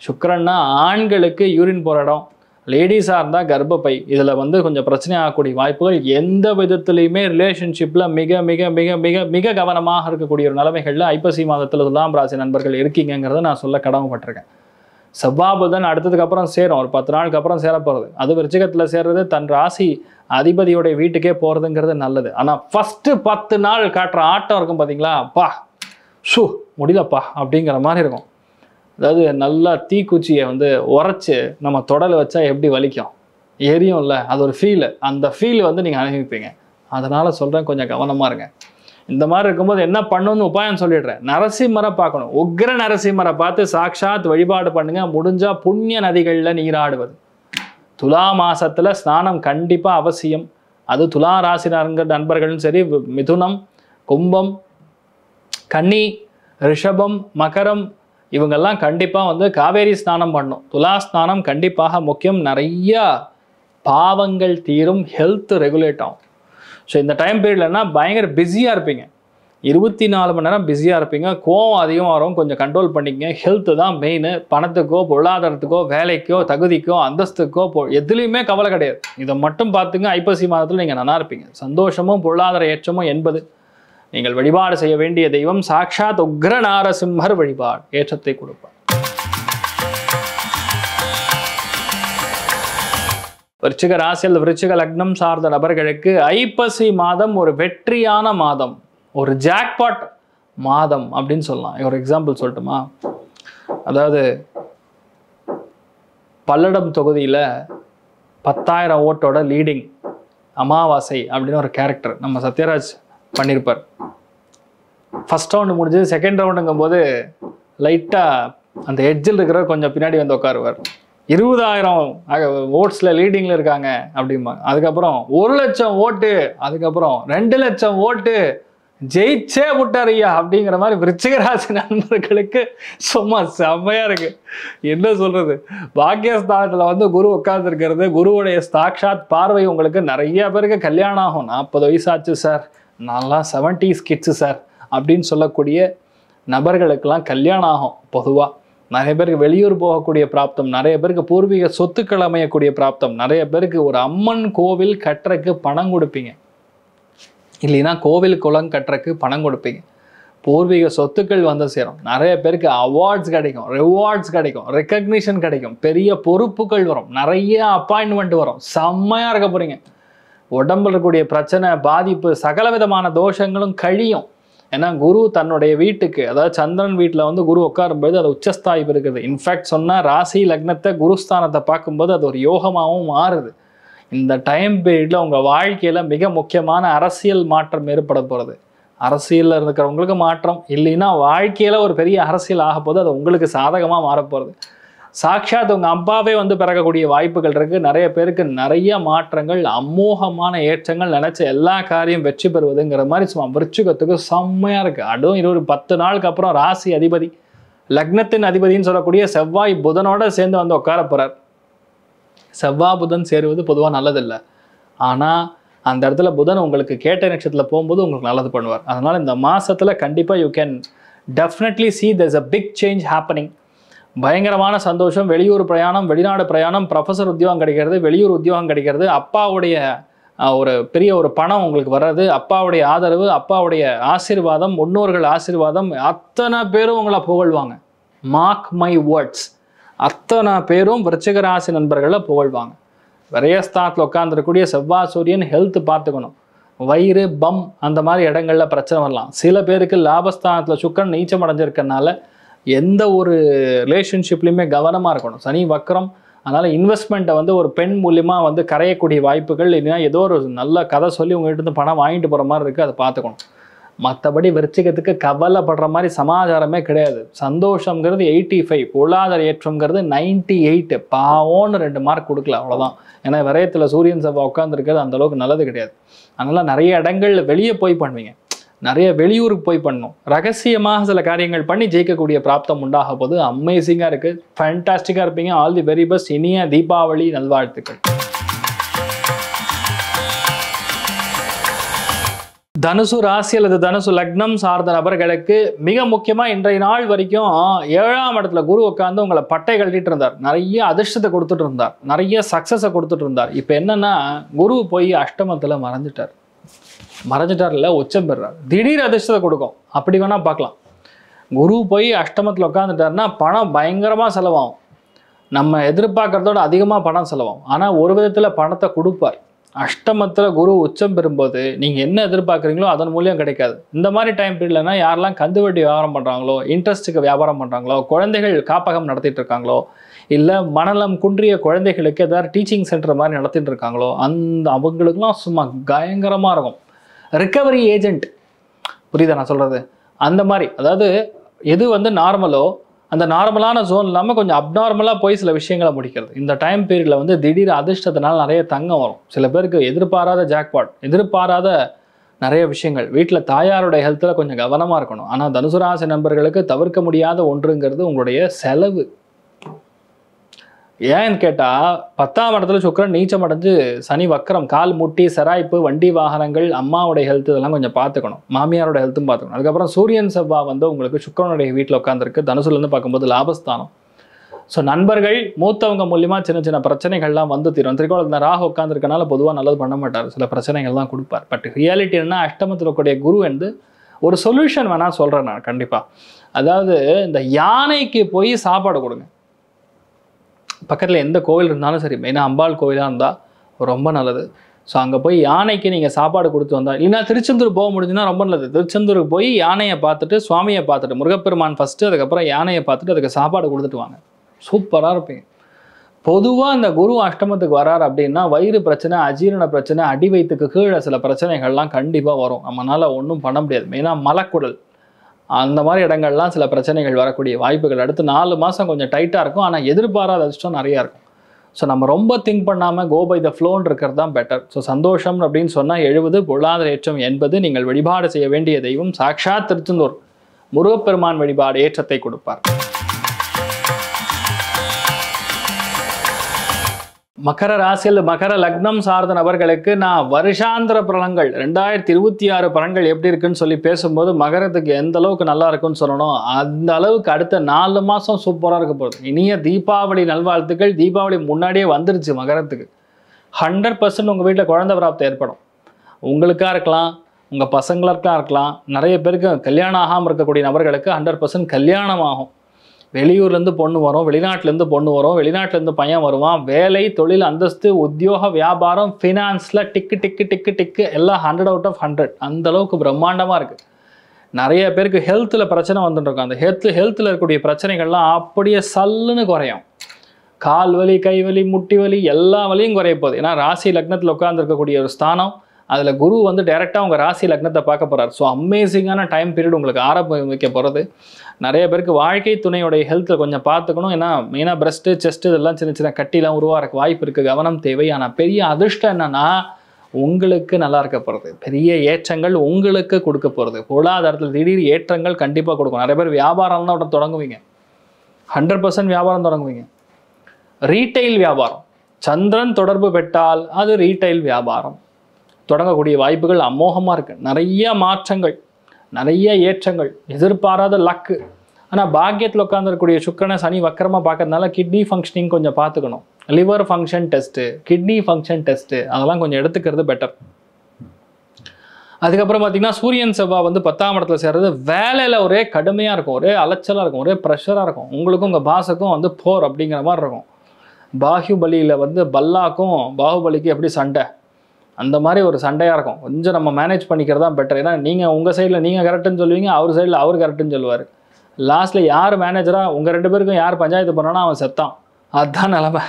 சுக்கிரன்னா ஆண்களுக்கு யூரின் போகிற இடம், லேடிஸாக இருந்தால் கர்ப்பப்பை, இதில் வந்து கொஞ்சம் பிரச்சனை ஆகக்கூடிய வாய்ப்புகள். எந்த விதத்துலையுமே ரிலேஷன்ஷிப்பில் மிக மிக மிக மிக மிக கவனமாக இருக்கக்கூடிய ஒரு நிலைமைகளில் ஐப்பசி மாதத்தில் துலாம் ராசி நண்பர்கள் இருக்கீங்கிறத நான் சொல்ல கடமைப்பட்டிருக்கேன். செவ்வாய் புதன் அடுத்ததுக்கு அப்புறம் சேரும், ஒரு 10 நாளுக்கு அப்புறம் சேர போகிறது. அது விருச்சிகத்தில் சேர்றது தன் ராசி அதிபதியோடைய வீட்டுக்கே போகிறதுங்கிறது நல்லது. ஆனால் ஃபஸ்ட்டு 10 நாள் காட்டுற ஆட்டம் இருக்கும் பார்த்தீங்களா, அப்பா ஷூ முடியலப்பா அப்படிங்கிற மாதிரி இருக்கும். அதாவது நல்லா தீக்குச்சியை வந்து உரைச்சி நம்ம தொடலை வச்சா எப்படி வலிக்கும், எரியும் இல்லை, அது ஒரு ஃபீலு. அந்த ஃபீல் வந்து நீங்கள் அனுபவிப்பீங்க. அதனால் சொல்கிறேன், கொஞ்சம் கவனமாக இருங்க. இந்த மாதிரி இருக்கும்போது என்ன பண்ணணும்னு உபாயம் சொல்லிடுறேன். நரசிம்மரை பார்க்கணும். உக்ர நரசிம்மரை பார்த்து சாட்சாத் வழிபாடு பண்ணுங்க. முடிஞ்சால் புண்ணிய நதிகளில் நீராடுவது. துலா மாசத்துல ஸ்நானம் கண்டிப்பாக அவசியம். அது துலா ராசி நண்பர்களும் சரி, மிதுனம், கும்பம், கன்னி, ரிஷபம், மகரம், இவங்கெல்லாம் கண்டிப்பாக வந்து காவேரி ஸ்நானம் பண்ணணும். துலா ஸ்நானம் கண்டிப்பாக முக்கியம். நிறையா பாவங்கள் தீரும், ஹெல்த் ரெகுலேட் ஆகும். ஸோ இந்த டைம் பீரியட்லன்னா பயங்கர பிஸியாக இருப்பீங்க. 24 மணி நேரம் பிஸியாக இருப்பீங்க. கோவம் அதிகமாக வரும், கொஞ்சம் கண்ட்ரோல் பண்ணிக்கங்க. ஹெல்த்து தான் மெயின். பணத்துக்கோ பொருளாதாரத்துக்கோ வேலைக்கோ தகுதிக்கோ அந்தஸ்துக்கோ எதுலேயுமே கவலை கிடையாது. இதை மட்டும் பார்த்துங்க. ஐப்பசி மாதத்தில் நீங்கள் நல்லா இருப்பீங்க. சந்தோஷமும் பொருளாதார ஏற்றமும் என்பது. நீங்கள் வழிபாடு செய்ய வேண்டிய தெய்வம் சாட்சாத் உக்ர நாரசிம்மர் வழிபாடு ஏற்றத்தை கொடுப்பார். விருச்சிக ராசியில் விருச்சிக லக்னம் சார்ந்த நபர்களுக்கு ஐப்பசி மாதம் ஒரு வெற்றியான மாதம், ஒரு ஜாக்பாட் மாதம் அப்படின்னு சொல்லலாம். ஒரு எக்ஸாம்பிள் சொல்லட்டுமா? அதாவது பல்லடம் தொகுதியில் 10,000 ஓட்டோட லீடிங் அமாவாசை அப்படின்னு ஒரு கேரக்டர் நம்ம சத்யராஜ் பண்ணியிருப்பார். ஃபர்ஸ்ட் ரவுண்டு முடிஞ்சது, செகண்ட் ரவுண்டுங்கும் போது லைட்டாக அந்த எட்ஜில் இருக்கிற கொஞ்சம் பின்னாடி வந்து உட்காருவார். 20,000 ஓட்ஸில் லீடிங்கில் இருக்காங்க அப்படிம்பாங்க. அதுக்கப்புறம் 1,00,000 ஓட்டு, அதுக்கப்புறம் 2,00,000 ஓட்டு, ஜெயிச்சே விட்டார் ஐயா அப்படிங்கிற மாதிரி விருச்சிக ராசி நண்பர்களுக்கு சும்மா செம்மையாக இருக்குது. என்ன சொல்கிறது, பாக்கியஸ்தானத்தில் வந்து குரு உட்கார்ந்துருக்கிறது, குருவுடைய சாக்ஷாத் பார்வை உங்களுக்கு. நிறைய பேருக்கு கல்யாணம் ஆகும். 40 வயசாச்சு சார், நான்லாம் 70s கிட்ஸு சார் அப்படின்னு சொல்லக்கூடிய நபர்களுக்கெல்லாம் கல்யாணம் ஆகும். பொதுவாக நிறைய பேருக்கு வெளியூர் போகக்கூடிய பிராப்தம், நிறைய பேருக்கு பூர்வீக சொத்துக்கள் அமையக்கூடிய பிராப்தம், நிறைய பேருக்கு ஒரு அம்மன் கோவில் கட்டுறக்கு பணம் கொடுப்பீங்க, இல்லைன்னா கோவில் குளம் கட்டுறக்கு பணம் கொடுப்பீங்க. பூர்வீக சொத்துக்கள் வந்து சேரும். நிறைய பேருக்கு அவார்ட்ஸ் கிடைக்கும், ரிவார்ட்ஸ் கிடைக்கும், ரெக்கக்னிஷன் கிடைக்கும், பெரிய பொறுப்புகள் வரும், நிறைய அப்பாயின்மெண்ட் வரும். செம்மையாக இருக்க போகிறீங்க. உடம்புல இருக்கக்கூடிய பிரச்சனை, பாதிப்பு, சகல விதமான தோஷங்களும் கழியும். ஏன்னா குரு தன்னுடைய வீட்டுக்கு, அதாவது சந்திரன் வீட்டில் வந்து குரு உட்காரும்போது அது உச்சஸ்தாயிப்பு இருக்குது. இன்ஃபேக்ட் சொன்னால் ராசி லக்னத்தை குருஸ்தானத்தை பார்க்கும்போது அது ஒரு யோகமாகவும் மாறுது. இந்த டைம் பீரியடில் உங்கள் வாழ்க்கையில் மிக முக்கியமான அரசியல் மாற்றம் ஏற்பட போகிறது. அரசியலில் இருக்கிறவங்களுக்கு மாற்றம், இல்லைன்னா வாழ்க்கையில் ஒரு பெரிய அரசியல் ஆக போது, அது உங்களுக்கு சாதகமாக மாறப்போகிறது. சாட்சாத் உங்கள் அப்பாவே வந்து பிறக்கக்கூடிய வாய்ப்புகள் இருக்குது. நிறைய பேருக்கு நிறைய மாற்றங்கள், அமோகமான ஏற்றங்கள், நினச்ச எல்லா காரியம் வெற்றி பெறுவதுங்கிற மாதிரி சும்மா விருச்சிகத்துக்கு செம்மையாக இருக்குது. அதுவும் 10 நாளுக்கு அப்புறம் ராசி அதிபதி, லக்னத்தின் அதிபதினு சொல்லக்கூடிய செவ்வாய் புதனோட சேர்ந்து வந்து உட்கார போகிறார். செவ்வாய் புதன் சேருவது பொதுவாக நல்லதில்லை. ஆனால் அந்த இடத்துல புதன் உங்களுக்கு கேட்ட நட்சத்திரத்தில் போகும்போது உங்களுக்கு நல்லது பண்ணுவார். அதனால் இந்த மாதத்தில் கண்டிப்பாக you can definitely see there's a big change happening. பயங்கரமான சந்தோஷம். வெளியூர் பிரயாணம், வெளிநாடு பிரயாணம், ப்ரொஃபஸர் உத்தியோகம் கிடைக்கிறது, வெளியூர் உத்தியோகம் கிடைக்கிறது, அப்பாவுடைய ஒரு பெரிய ஒரு பணம் உங்களுக்கு வர்றது, அப்பாவுடைய ஆதரவு, அப்பாவுடைய ஆசீர்வாதம், முன்னோர்கள் ஆசீர்வாதம், அத்தனை பேரும் உங்களை புகழ்வாங்க. மார்க் மை வேர்ட்ஸ், அத்தனை பேரும் விருச்சிக ராசி நண்பர்களை புகழ்வாங்க. விரயஸ்தானத்தில் உட்காந்துருக்கக்கூடிய செவ்வாய் சூரியன் ஹெல்த் பார்த்துக்கணும். வயிறு, பம் அந்த மாதிரி இடங்கள்ல பிரச்சனை வரலாம். சில பேருக்கு லாபஸ்தானத்தில் சுக்கிரன் நீச்சம் அடைஞ்சிருக்கனால எந்த ஒரு ரிலேஷன்ஷிப்லையுமே கவனமாக இருக்கணும். சனி வக்ரம், அதனால் இன்வெஸ்ட்மெண்ட்டை வந்து ஒரு பெண் மூலியமாக வந்து கரையக்கூடிய வாய்ப்புகள், இல்லைன்னா ஏதோ ஒரு நல்ல கதை சொல்லி உங்கள்கிட்ட இருந்து பணம் வாங்கிட்டு போகிற மாதிரி இருக்குது, அதை பார்த்துக்கணும். மற்றபடி விருச்சிகத்துக்கு கவலைப்படுற மாதிரி சமாச்சாரமே கிடையாது. சந்தோஷங்கிறது 85, பொருளாதார ஏற்றம்ங்கிறது 98. பாவோன்னு 2 மார்க் கொடுக்கல, அவ்வளோதான். ஏன்னா விரயத்தில் சூரியன் செவ்வாய் உட்காந்துருக்கிறது அந்தளவுக்கு நல்லது கிடையாது. அதனால் நிறைய இடங்கள் வெளியே போய் பண்ணுவீங்க, நிறைய வெளியூருக்கு போய் பண்ணணும். ரகசியமாக சில காரியங்கள் பண்ணி ஜெயிக்கக்கூடிய பிராப்தம் உண்டாக போது அமேசிங்காக இருக்குது. ஃபேண்டாஸ்டிக்காக இருப்பீங்க. All the very best. இனிய தீபாவளி நல்வாழ்த்துக்கள். தனுசு ராசி அல்லது தனுசு லக்னம் சார்ந்த நபர்களுக்கு மிக முக்கியமாக இன்றைய நாள் வரைக்கும் 7ஆம் இடத்துல குரு உட்காந்து உங்களை பட்டை கழட்டிட்டு இருந்தார். நிறைய அதிர்ஷ்டத்தை கொடுத்துட்டு இருந்தார், நிறைய சக்ஸஸை கொடுத்துட்டு இருந்தார். இப்போ என்னன்னா குரு போய் அஷ்டமத்தில் மறைஞ்சிட்டார் இல்லை, உச்சம் பெறார். திடீர் அதிர்ஷ்டத்தை கொடுக்கும், அப்படி வேணால் பார்க்கலாம். குரு போய் அஷ்டமத்தில் உட்காந்துட்டாருன்னா பணம் பயங்கரமாக செலவாகும். நம்ம எதிர்பார்க்கறதோட அதிகமாக பணம் செலவாகும். ஆனால் ஒரு விதத்தில் பணத்தை கொடுப்பார். அஷ்டமத்தில் குரு உச்சம் பெறும்போது நீங்கள் என்ன எதிர்பார்க்குறீங்களோ அதன் மூலியம் கிடைக்காது. இந்த மாதிரி டைம் பீரியட்லனா யாரெல்லாம் கந்து வட்டி வியாபாரம் பண்ணுறாங்களோ, இன்ட்ரெஸ்ட்டுக்கு வியாபாரம் பண்ணுறாங்களோ, குழந்தைகள் காப்பகம் நடத்திட்டு இருக்காங்களோ, இல்லை மனநலம் குன்றிய குழந்தைகளுக்கு ஏதாவது டீச்சிங் சென்டர் மாதிரி நடத்திட்டு இருக்காங்களோ, அவங்களுக்குலாம் சும்மா பயங்கரமாக இருக்கும். ரிகவரி ஏஜென்ட், புரியுதா நான் சொல்கிறது? அந்த மாதிரி, அதாவது எது வந்து நார்மலோ அந்த நார்மலான ஜோன் இல்லாமல் கொஞ்சம் அப்நார்மலாக போய் சில விஷயங்களை முடிக்கிறது. இந்த டைம் பீரியடில் வந்து திடீர் அதிர்ஷ்டத்தினால நிறைய தங்கம் வரும். சில பேருக்கு எதிர்பாராத ஜாக்பாட், எதிர்பாராத நிறைய விஷயங்கள். வீட்டில் தாயாருடைய ஹெல்த்தில் கொஞ்சம் கவனமாக இருக்கணும். ஆனால் தனுசு ராசி நண்பர்களுக்கு தவிர்க்க முடியாத ஒன்றுங்கிறது உங்களுடைய செலவு. ஏன்னு கேட்டால் 10ஆம் இடத்துல சுக்கிரன் நீச்சம் அடைஞ்சு சனி வக்கரம், கால் முட்டி, செராய்ப்பு, வண்டி வாகனங்கள், அம்மாவுடைய ஹெல்த் இதெல்லாம் கொஞ்சம் பார்த்துக்கணும். மாமியாரோட ஹெல்த்தும் பார்த்துக்கணும். அதுக்கப்புறம் சூரியன் செவ்வாய் வந்து உங்களுக்கு சுக்கிரனுடைய வீட்டில் உட்காந்துருக்கு. தனுசுலேருந்து பார்க்கும்போது லாபஸ்தானம். ஸோ நண்பர்கள் மூத்தவங்க மூலியமாக சின்ன சின்ன பிரச்சனைகள்லாம் வந்து தீரும். திரிகோணத்தில் ராகு உட்காந்துருக்கனால பொதுவாக நல்லது பண்ண மாட்டார், சில பிரச்சனைகள் தான் கொடுப்பார். பட் ரியாலிட்டி என்ன, அஷ்டமத்தில் இருக்கக்கூடிய குரு வந்து ஒரு சொல்யூஷன் வேணால் சொல்கிறேன் நான் கண்டிப்பாக. அதாவது இந்த யானைக்கு போய் சாப்பாடு கொடுங்க. பக்கத்தில் எந்த கோவில் இருந்தாலும் சரி, மெயினாக அம்பாள் கோவிலாக இருந்தால் ரொம்ப நல்லது. ஸோ அங்கே போய் யானைக்கு நீங்கள் சாப்பாடு கொடுத்து வந்தால், இல்லைன்னா திருச்செந்தூர் போக முடிஞ்சுன்னா ரொம்ப நல்லது. திருச்செந்தூருக்கு போய் யானையை பார்த்துட்டு, சுவாமியை பார்த்துட்டு, முருகப்பெருமான் ஃபஸ்ட்டு, அதுக்கப்புறம் யானையை பார்த்துட்டு அதுக்கு சாப்பாடு கொடுத்துட்டு வாங்க. சூப்பராக இருப்பீங்க. பொதுவாக இந்த குரு அஷ்டமத்துக்கு வரார் அப்படின்னா வயிறு பிரச்சனை, அஜீரண பிரச்சனை, அடி வயிற்றுக்கு கீழே சில பிரச்சனைகள்லாம் கண்டிப்பாக வரும். நம்மளால் ஒன்றும் பண்ண முடியாது. மெயினாக மலக்குடல் அந்த மாதிரி இடங்கள்லாம் சில பிரச்சனைகள் வரக்கூடிய வாய்ப்புகள். அடுத்து 4 மாதம் கொஞ்சம் டைட்டாக இருக்கும். ஆனால் எதிர்பாராத அதிர்ஷ்டம் நிறையா இருக்கும். ஸோ நம்ம ரொம்ப திங்க் பண்ணாமல் கோ பை த ஃப்ளோன்னு இருக்கிறது தான் பெட்டர். ஸோ சந்தோஷம் அப்படின்னு சொன்னால் 70, பொருளாதார ஏற்றம் 80. நீங்கள் வழிபாடு செய்ய வேண்டிய தெய்வம் சாக்ஷாத் திருச்செந்தூர் முருகப்பெருமான் வழிபாடு ஏற்றத்தை கொடுப்பார். மகர ராசியில் மகர லக்னம் சார்ந்த நபர்களுக்கு நான் வருஷாந்திர பலன்கள் 2026 பலன்கள் எப்படி இருக்குன்னு சொல்லி பேசும்போது மகரத்துக்கு எந்த அளவுக்கு நல்லா இருக்குன்னு சொல்லணும், அந்த அளவுக்கு அடுத்த 4 மாதம் சூப்பராக இருக்க போகுது. இனிய தீபாவளி நல்வாழ்த்துக்கள். தீபாவளி முன்னாடியே வந்துருச்சு மகரத்துக்கு. 100% உங்கள் வீட்டில் குழந்தை பிராப்தம் ஏற்படும். உங்களுக்காக இருக்கலாம், உங்கள் பசங்களுக்காக இருக்கலாம். நிறைய பேருக்கு கல்யாணம் ஆகாமல் இருக்கக்கூடிய நபர்களுக்கு 100% கல்யாணம் ஆகும். வெளியூர்லேருந்து பொண்ணு வரும், வெளிநாட்டிலேருந்து பொண்ணு வரும், வெளிநாட்டிலேருந்து பையன் வருவான். வேலை, தொழில், அந்தஸ்து, உத்தியோக, வியாபாரம், ஃபினான்ஸில் டிக்கு எல்லாம் 100 out of 100. அந்தளவுக்கு பிரம்மாண்டமாக இருக்குது. நிறைய பேருக்கு ஹெல்த்தில் பிரச்சனை வந்துட்டுருக்கும். அந்த ஹெல்த்தில் இருக்கக்கூடிய பிரச்சனைகள்லாம் அப்படியே சல்லுன்னு குறையும். கால் வலி, கை வலி, முட்டி வலி, எல்லா வலியும் குறைய போகுது. ஏன்னா ராசி லக்னத்தில் உட்காந்துருக்கக்கூடிய ஒரு ஸ்தானம், அதில் குரு வந்து டைரெக்டாக உங்கள் ராசி லக்னத்தை பார்க்க போகிறார். ஸோ அமேசிங்கான டைம் பீரியட் உங்களுக்கு ஆரம்பிக்க போகிறது. நிறைய பேருக்கு வாழ்க்கை துணையோடைய ஹெல்த்தில் கொஞ்சம் பார்த்துக்கணும். ஏன்னா மெயினாக பிரஸ்ட்டு, செஸ்ட்டு இதெல்லாம் சின்ன சின்ன கட்டிலாம் உருவாக வாய்ப்பு இருக்குது, கவனம் தேவை. ஆனால் பெரிய அதிர்ஷ்டம் என்னென்னா உங்களுக்கு நல்லா இருக்க போகிறது, பெரிய ஏற்றங்கள் உங்களுக்கு கொடுக்க போகிறது. பொருளாதாரத்தில் திடீர் ஏற்றங்கள் கண்டிப்பாக கொடுக்கும். நிறைய பேர் வியாபாரம் தான் தொடங்குவீங்க, 100% வியாபாரம் தொடங்குவீங்க. ரீட்டைல் வியாபாரம், சந்திரன் தொடர்பு பெற்றால் அது ரீட்டைல் வியாபாரம் தொடங்கக்கூடிய வாய்ப்புகள் அமோகமாக இருக்குது. நிறைய மாற்றங்கள், நிறைய ஏற்றங்கள், எதிர்பாராத லக்கு. ஆனால் பாக்கியத்தில் உட்காந்துருக்கக்கூடிய சுக்கிரனை சனி வக்கரமாக பார்க்கறதுனால கிட்னி ஃபங்க்ஷனிங் கொஞ்சம் பார்த்துக்கணும். Liver function test, kidney function test அதெல்லாம் கொஞ்சம் எடுத்துக்கிறது பெட்டர். அதுக்கப்புறம் பார்த்தீங்கன்னா சூரியன் செவ்வாய் வந்து 10ஆம் இடத்துல சேர்றது வேலையில் ஒரே கடுமையாக இருக்கும், ஒரே அலைச்சலாக இருக்கும், ஒரே ப்ரெஷராக இருக்கும். உங்களுக்கும் உங்கள் பாஸுக்கும் வந்து போர் அப்படிங்கிற மாதிரி இருக்கும். பாகுபலியில் வந்து பல்லாக்கும் பாகுபலிக்கு எப்படி சண்டை, அந்த மாதிரி ஒரு சண்டையாக இருக்கும். கொஞ்சம் நம்ம மேனேஜ் பண்ணிக்கிறது தான் பெட்டர். ஏன்னா நீங்கள் உங்கள் சைடில் நீங்கள் கரெக்டுன்னு சொல்லுவீங்க, அவர் சைடில் அவர் கரெக்டுன்னு சொல்லுவார். லாஸ்ட்டில் யார் மேனேஜராக உங்கள் 2 பேருக்கும் யார் பஞ்சாயத்து பண்ணோன்னா அவன் செத்தான். அதுதான் நிலமை.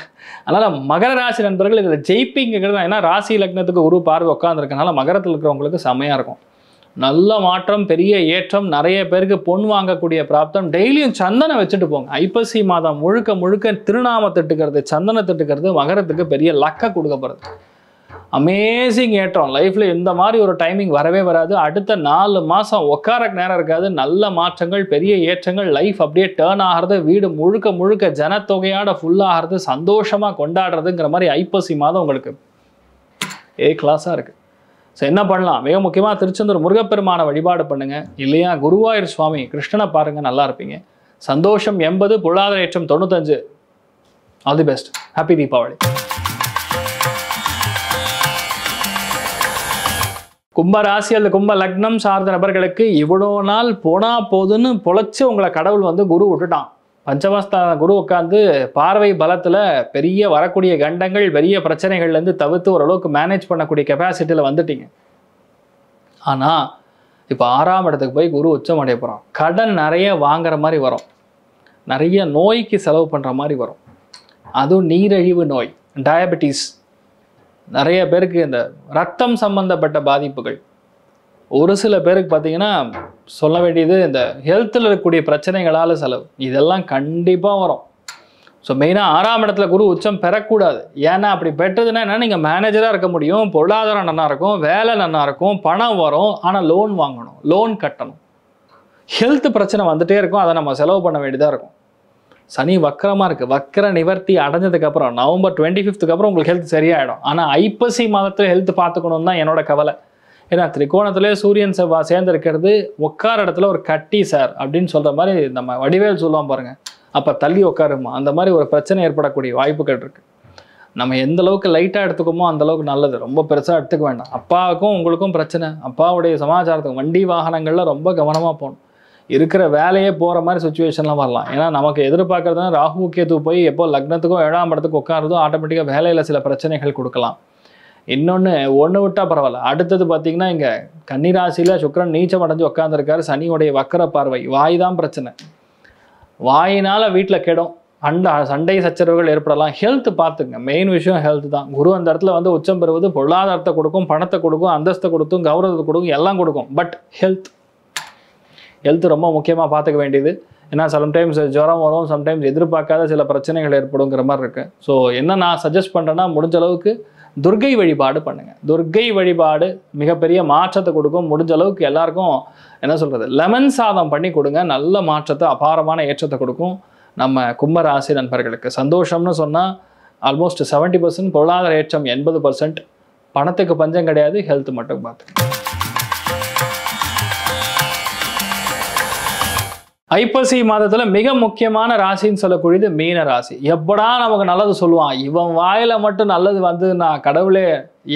அதனால் மகர ராசி நண்பர்கள் இதில் ஜெயிப்பிங்கிறது ஏன்னா ராசி லக்னத்துக்கு குரு பார்வை உட்காந்துருக்கனால மகரத்தில் இருக்கிறவங்களுக்கு செமையாக இருக்கும். நல்ல மாற்றம், பெரிய ஏற்றம், நிறைய பேருக்கு பொன் வாங்கக்கூடிய பிராப்தம். டெய்லியும் சந்தனம் வச்சுட்டு போங்க. ஐப்பசி மாதம் முழுக்க முழுக்க திருநாம திட்டுக்கிறது, சந்தன திட்டுக்கிறது மகரத்துக்கு பெரிய லக்க கொடுக்கப்படுறது. அமேசிங் ஏற்றம். லைஃப்பில் இந்த மாதிரி ஒரு டைமிங் வரவே வராது. அடுத்த 4 மாதம் உட்காரக்கு நேரம் இருக்காது. நல்ல மாற்றங்கள், பெரிய ஏற்றங்கள், லைஃப் அப்படியே டேர்ன் ஆகிறது, வீடு முழுக்க முழுக்க ஜனத்தொகையோட ஃபுல்லாகிறது, சந்தோஷமாக கொண்டாடுறதுங்கிற மாதிரி ஐப்பசி மாதம் உங்களுக்கு கிளாஸாக இருக்குது. ஸோ என்ன பண்ணலாம்? மிக முக்கியமாக திருச்செந்தூர் முருகப்பெருமான வழிபாடு பண்ணுங்கள். இல்லையா குருவாயூர் சுவாமி கிருஷ்ணனை பாருங்கள், நல்லா இருப்பீங்க. சந்தோஷம் 80, பொருளாதார ஏற்றம் 95. All the best. Happy Deepavali. கும்ப ராசி அல்லது கும்ப லக்னம் சார்ந்த நபர்களுக்கு இவ்வளோ நாள் போனா போதுன்னு பொழைச்சி உங்களை கடவுள் வந்து குரு விட்டுட்டான். பஞ்சமஸ்தான குரு உட்காந்து பார்வை பலத்தில் பெரிய வரக்கூடிய கண்டங்கள், பெரிய பிரச்சனைகள்லேருந்து தவிர்த்து ஓரளவுக்கு மேனேஜ் பண்ணக்கூடிய கெப்பாசிட்டியில் வந்துட்டீங்க. ஆனால் இப்போ 6ஆம் இடத்துக்கு போய் குரு உச்சம் அடைய போகிறான். கடன் நிறைய வாங்குற மாதிரி வரும், நிறைய நோய்க்கு செலவு பண்ணுற மாதிரி வரும். அதுவும் நீரிழிவு நோய், டயபெட்டிஸ், நிறைய பேருக்கு இந்த ரத்தம் சம்பந்தப்பட்ட பாதிப்புகள், ஒரு சில பேருக்கு பார்த்தீங்கன்னா சொல்ல வேண்டியது இந்த ஹெல்த்தில் இருக்கக்கூடிய பிரச்சனைகளால் செலவு, இதெல்லாம் கண்டிப்பாக வரும். ஸோ மெயினாக 6ஆம் இடத்துல குரு உச்சம் பெறக்கூடாது. ஏன்னா அப்படி பெற்றதுன்னா என்ன, நீங்கள் மேனேஜராக இருக்க முடியும், பொருளாதாரம் நல்லா இருக்கும், வேலை நல்லா இருக்கும், பணம் வரும், ஆனால் லோன் வாங்கணும், லோன் கட்டணும், ஹெல்த் பிரச்சனை வந்துகிட்டே இருக்கும், அதை நம்ம செலவு பண்ண வேண்டியதாக இருக்கும். சனி வக்கரமாக இருக்குது. வக்கர நிவர்த்தி அடைஞ்சதுக்கப்புறம் நவம்பர் 25க்கு அப்புறம் உங்களுக்கு ஹெல்த் சரியாயிடும். ஆனால் ஐப்பசி மாதத்தில் ஹெல்த் பார்த்துக்கணும் தான் என்னோட கவலை. ஏன்னா திரிகோணத்திலே சூரியன் செவ்வாய் சேர்ந்துருக்கிறது உட்கார இடத்துல ஒரு கட்டி சார் அப்படின்னு சொல்கிற மாதிரி நம்ம வடிவேல் சொல்லுவோம் பாருங்கள், அப்போ தள்ளி உட்காருமா, அந்த மாதிரி ஒரு பிரச்சனை ஏற்படக்கூடிய வாய்ப்புகள் இருக்குது. நம்ம எந்த அளவுக்கு லைட்டாக எடுத்துக்கோமோ அந்தளவுக்கு நல்லது. ரொம்ப பெருசாக எடுத்துக்க வேண்டாம். அப்பாவுக்கும் உங்களுக்கும் பிரச்சனை, அப்பாவுடைய சமாச்சாரத்துக்கும் வண்டி வாகனங்களில் ரொம்ப கவனமாக போகணும். இருக்கிற வேலையே போகிற மாதிரி சுச்சுவேஷன்லாம் வரலாம். ஏன்னா நமக்கு எதிர்பார்க்குறதுனா ராகு கேது போய் எப்போ லக்னத்துக்கும் 7ஆம் இடத்துக்கு உட்காரதும் ஆட்டோமேட்டிக்காக வேலையில் சில பிரச்சனைகள் கொடுக்கலாம். ஒன்று விட்டால் பரவாயில்ல. அடுத்தது பார்த்திங்கன்னா இங்கே கன்னிராசியில் சுக்கிரன் நீச்சம் அடைஞ்சு உட்காந்துருக்காரு. சனியுடைய வக்கர பார்வை, வாய் தான் பிரச்சனை. வாயினால் வீட்டில் கெடும், சண்டை சச்சரவுகள் ஏற்படலாம். ஹெல்த் பார்த்துங்க, மெயின் விஷயம் ஹெல்த் தான். குரு அந்த இடத்துல வந்து உச்சம் பெறுவது பொருளாதாரத்தை கொடுக்கும், பணத்தை கொடுக்கும், அந்தஸ்தை கொடுக்கும், கௌரவத்தை கொடுக்கும், எல்லாம் கொடுக்கும். பட் ஹெல்த் ரொம்ப முக்கியமாக பார்த்துக்க வேண்டியது. ஏன்னா சம்டைம்ஸ் ஜுரம் வரும், சம்டைம்ஸ் எதிர்பார்க்காத சில பிரச்சனைகள் ஏற்படுங்கிற மாதிரி இருக்குது. ஸோ என்ன நான் சஜஸ்ட் பண்ணுறேன்னா, முடிஞ்ச அளவுக்கு துர்க்கை வழிபாடு பண்ணுங்கள். துர்க்கை வழிபாடு மிகப்பெரிய மாற்றத்தை கொடுக்கும். முடிஞ்ச அளவுக்கு எல்லாருக்கும் என்ன சொல்கிறது, லெமன் சாதம் பண்ணி கொடுங்க, நல்ல மாற்றத்தை, அபாரமான ஏற்றத்தை கொடுக்கும். நம்ம கும்பராசி நண்பர்களுக்கு சந்தோஷம்னு சொன்னால் ஆல்மோஸ்ட் 70%, பொருளாதார ஏற்றம் 80%, பணத்துக்கு பஞ்சம் கிடையாது, ஹெல்த் மட்டும் பார்த்துக்கணும். ஐப்பசி மாதத்தில் மிக முக்கியமான ராசின்னு சொல்லக்கூடியது மீன ராசி. எப்படா நமக்கு நல்லது சொல்லுவான், இவன் வாயில் மட்டும் நல்லது வந்து நான் கடவுளே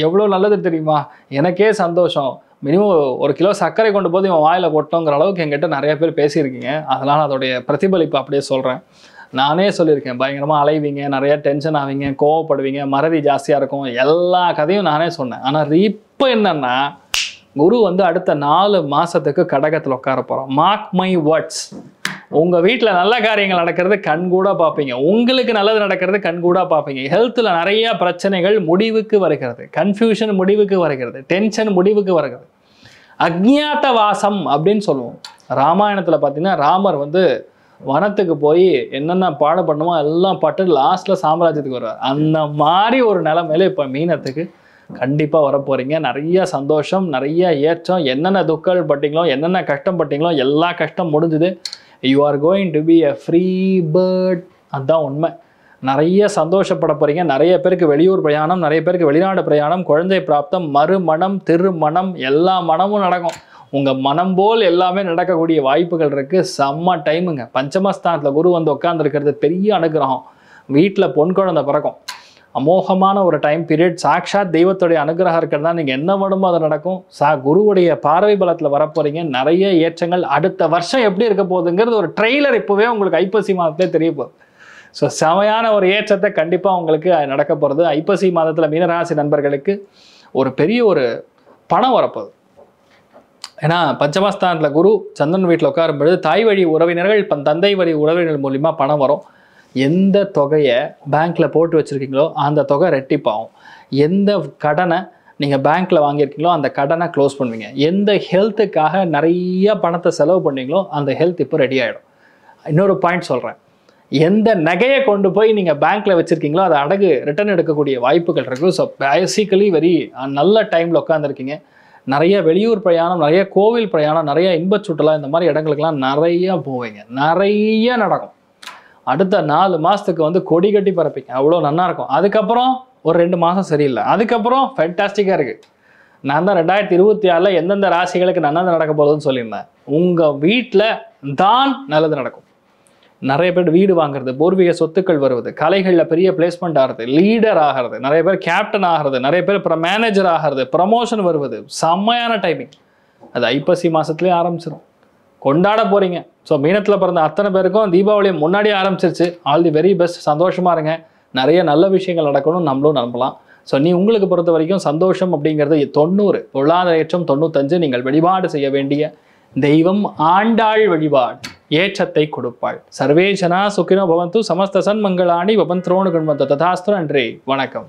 எவ்வளோ நல்லது தெரியுமா, எனக்கே சந்தோஷம், மினிமம் 1 கிலோ சர்க்கரை கொண்டு போது இவன் வாயில் கொட்டோங்கிற அளவுக்கு என்கிட்ட நிறைய பேர் பேசியிருக்கீங்க. அதனால் அதோடைய பிரதிபலிப்பு அப்படியே சொல்கிறேன். நானே சொல்லியிருக்கேன், பயங்கரமாக அலைவீங்க, நிறைய டென்ஷன் ஆவீங்க, கோவப்படுவீங்க, மறதி ஜாஸ்தியாக இருக்கும், எல்லா கதையும் நானே சொன்னேன். ஆனால் இப்போ என்னென்னா, குரு வந்து அடுத்த 4 மாதத்துக்கு கடகத்தில் உட்கார போகிறோம். Mark my words. உங்கள் வீட்டில் நல்ல காரியங்கள் நடக்கிறது கண்கூட பார்ப்பீங்க, உங்களுக்கு நல்லது நடக்கிறது கண்கூட பார்ப்பீங்க. ஹெல்த்தில் நிறைய பிரச்சனைகள் முடிவுக்கு வருகிறது, கன்ஃபியூஷன் முடிவுக்கு வருகிறது, டென்ஷன் முடிவுக்கு வருகிறது. அக்ஞாத வாசம் அப்படின்னு சொல்லுவோம். ராமாயணத்தில் பார்த்தீங்கன்னா ராமர் வந்து வனத்துக்கு போய் என்னென்ன பாடம் பண்ணுமோ எல்லாம் பட்டு லாஸ்ட்டில் சாம்ராஜ்யத்துக்கு வருவார். அந்த மாதிரி ஒரு நிலைமையில இப்போ மீனத்துக்கு கண்டிப்பாக வரப்போகிறீங்க. நிறைய சந்தோஷம், நிறைய ஏற்றம். என்னென்ன துக்கம் பட்டீங்களோ, என்னென்ன கஷ்டம் பட்டீங்களோ எல்லா கஷ்டம் முடிஞ்சுது. You are going to be a free bird. அதுதான் உண்மை. நிறைய சந்தோஷப்பட போகிறீங்க. நிறைய பேருக்கு வெளியூர் பிரயாணம், நிறைய பேருக்கு வெளிநாடு பிரயாணம், குழந்தை பிராப்தம், மறுமணம், திருமணம், எல்லா மனமும் நடக்கும். உங்கள் மனம் போல் எல்லாமே நடக்கக்கூடிய வாய்ப்புகள் இருக்குது. செம்ம டைமுங்க. பஞ்சமஸ்தானத்தில் குரு வந்து உட்காந்துருக்கிறது பெரிய அனுகிரகம். வீட்டில் பொன் குழந்தை பிறக்கும். அமோகமான ஒரு டைம் பீரியட். சாக்ஷாத் தெய்வத்துடைய அனுகிரகம் இருக்கிறதா நீங்கள் என்ன வேணுமோ அது நடக்கும். குருவுடைய பார்வை பலத்தில் வரப்போறீங்க. நிறைய ஏற்றங்கள். அடுத்த வருஷம் எப்படி இருக்க போகுதுங்கிறது ஒரு ட்ரெய்லர் இப்போவே உங்களுக்கு ஐப்பசி மாதத்திலே தெரிய போகுது. ஸோ செமையான ஒரு ஏற்றத்தை கண்டிப்பாக உங்களுக்கு நடக்க போகிறது. ஐப்பசி மாதத்தில் மீனராசி நண்பர்களுக்கு ஒரு பெரிய ஒரு பணம் வரப்போகுது. ஏன்னா பஞ்சமஸ்தானத்தில் குரு சந்திரன் வீட்டில் உட்காரும் பொழுது தாய் வழி உறவினர்கள் தந்தை வழி உறவினர்கள் மூலிமா பணம் வரும். எந்த தொகையை பேங்க்கில் போட்டு வச்சுருக்கீங்களோ அந்த தொகை ரெட்டிப்பாகும். எந்த கடனை நீங்கள் பேங்க்கில் வாங்கியிருக்கீங்களோ அந்த கடனை க்ளோஸ் பண்ணுவீங்க. எந்த ஹெல்த்துக்காக நிறைய பணத்தை செலவு பண்ணீங்களோ அந்த ஹெல்த் இப்போ ரெடி ஆகிடும். இன்னொரு பாயிண்ட் சொல்கிறேன். எந்த நகையை கொண்டு போய் நீங்கள் பேங்க்கில் வச்சுருக்கீங்களோ அதை அடகு ரிட்டர்ன் எடுக்கக்கூடிய வாய்ப்புகள் இருக்குது. ஸோ பேசிக்கலி வெரி நல்ல டைமில் உட்காந்துருக்கீங்க. நிறைய வெளியூர் பிரயாணம், நிறைய கோவில் பிரயாணம், நிறைய இன்பச் சுற்றுலா, இந்த மாதிரி இடங்களுக்கெல்லாம் நிறைய போவீங்க. நிறைய நடக்கும். அடுத்த 4 மாதத்துக்கு வந்து கொடி கட்டி பறப்பீங்க. அவ்வளோ நல்லா இருக்கும். அதுக்கப்புறம் ஒரு 2 மாதம் சரியில்லை. அதுக்கப்புறம் ஃபேண்டாஸ்டிக்காக இருக்குது. நான் தான் 2026 எந்தெந்த ராசிகளுக்கு நல்லது நடக்க போகுதுன்னு சொல்லியிருந்தேன். உங்கள் வீட்டில் தான் நல்லது நடக்கும். நிறைய பேர் வீடு வாங்குறது, பூர்வீக சொத்துக்கள் வருவது, கலைகளில் பெரிய பிளேஸ்மெண்ட் ஆகிறது, லீடர் ஆகிறது, நிறைய பேர் கேப்டன் ஆகிறது, நிறைய பேர் அப்புறம் மேனேஜர் ஆகிறது, ப்ரமோஷன் வருவது, செம்மையான டைமிங். அது ஐப்பசி மாதத்துலேயே ஆரம்பிச்சிடும். கொண்டாட போகிறீங்க. ஸோ மீனத்தில் பிறந்த அத்தனை பேருக்கும் தீபாவளி முன்னாடியே ஆரம்பிச்சிருச்சு. All the very best. சந்தோஷமாக இருங்க. நிறைய நல்ல விஷயங்கள் நடக்கணும், நம்மளும் நம்பலாம். ஸோ உங்களுக்கு பொறுத்த வரைக்கும் சந்தோஷம் அப்படிங்கிறது 90, பொருளாதார ஏற்றம் 95. நீங்கள் வழிபாடு செய்ய வேண்டிய தெய்வம் ஆண்டாள் வழிபாடு ஏற்றத்தை கொடுப்பாள். சர்வே ஜனா சுகினோ பவந்து, சமஸ்த சன்மங்களாணி பவந்த்ரோணு குண்வந்த ததாஸ்து. நன்றி, வணக்கம்.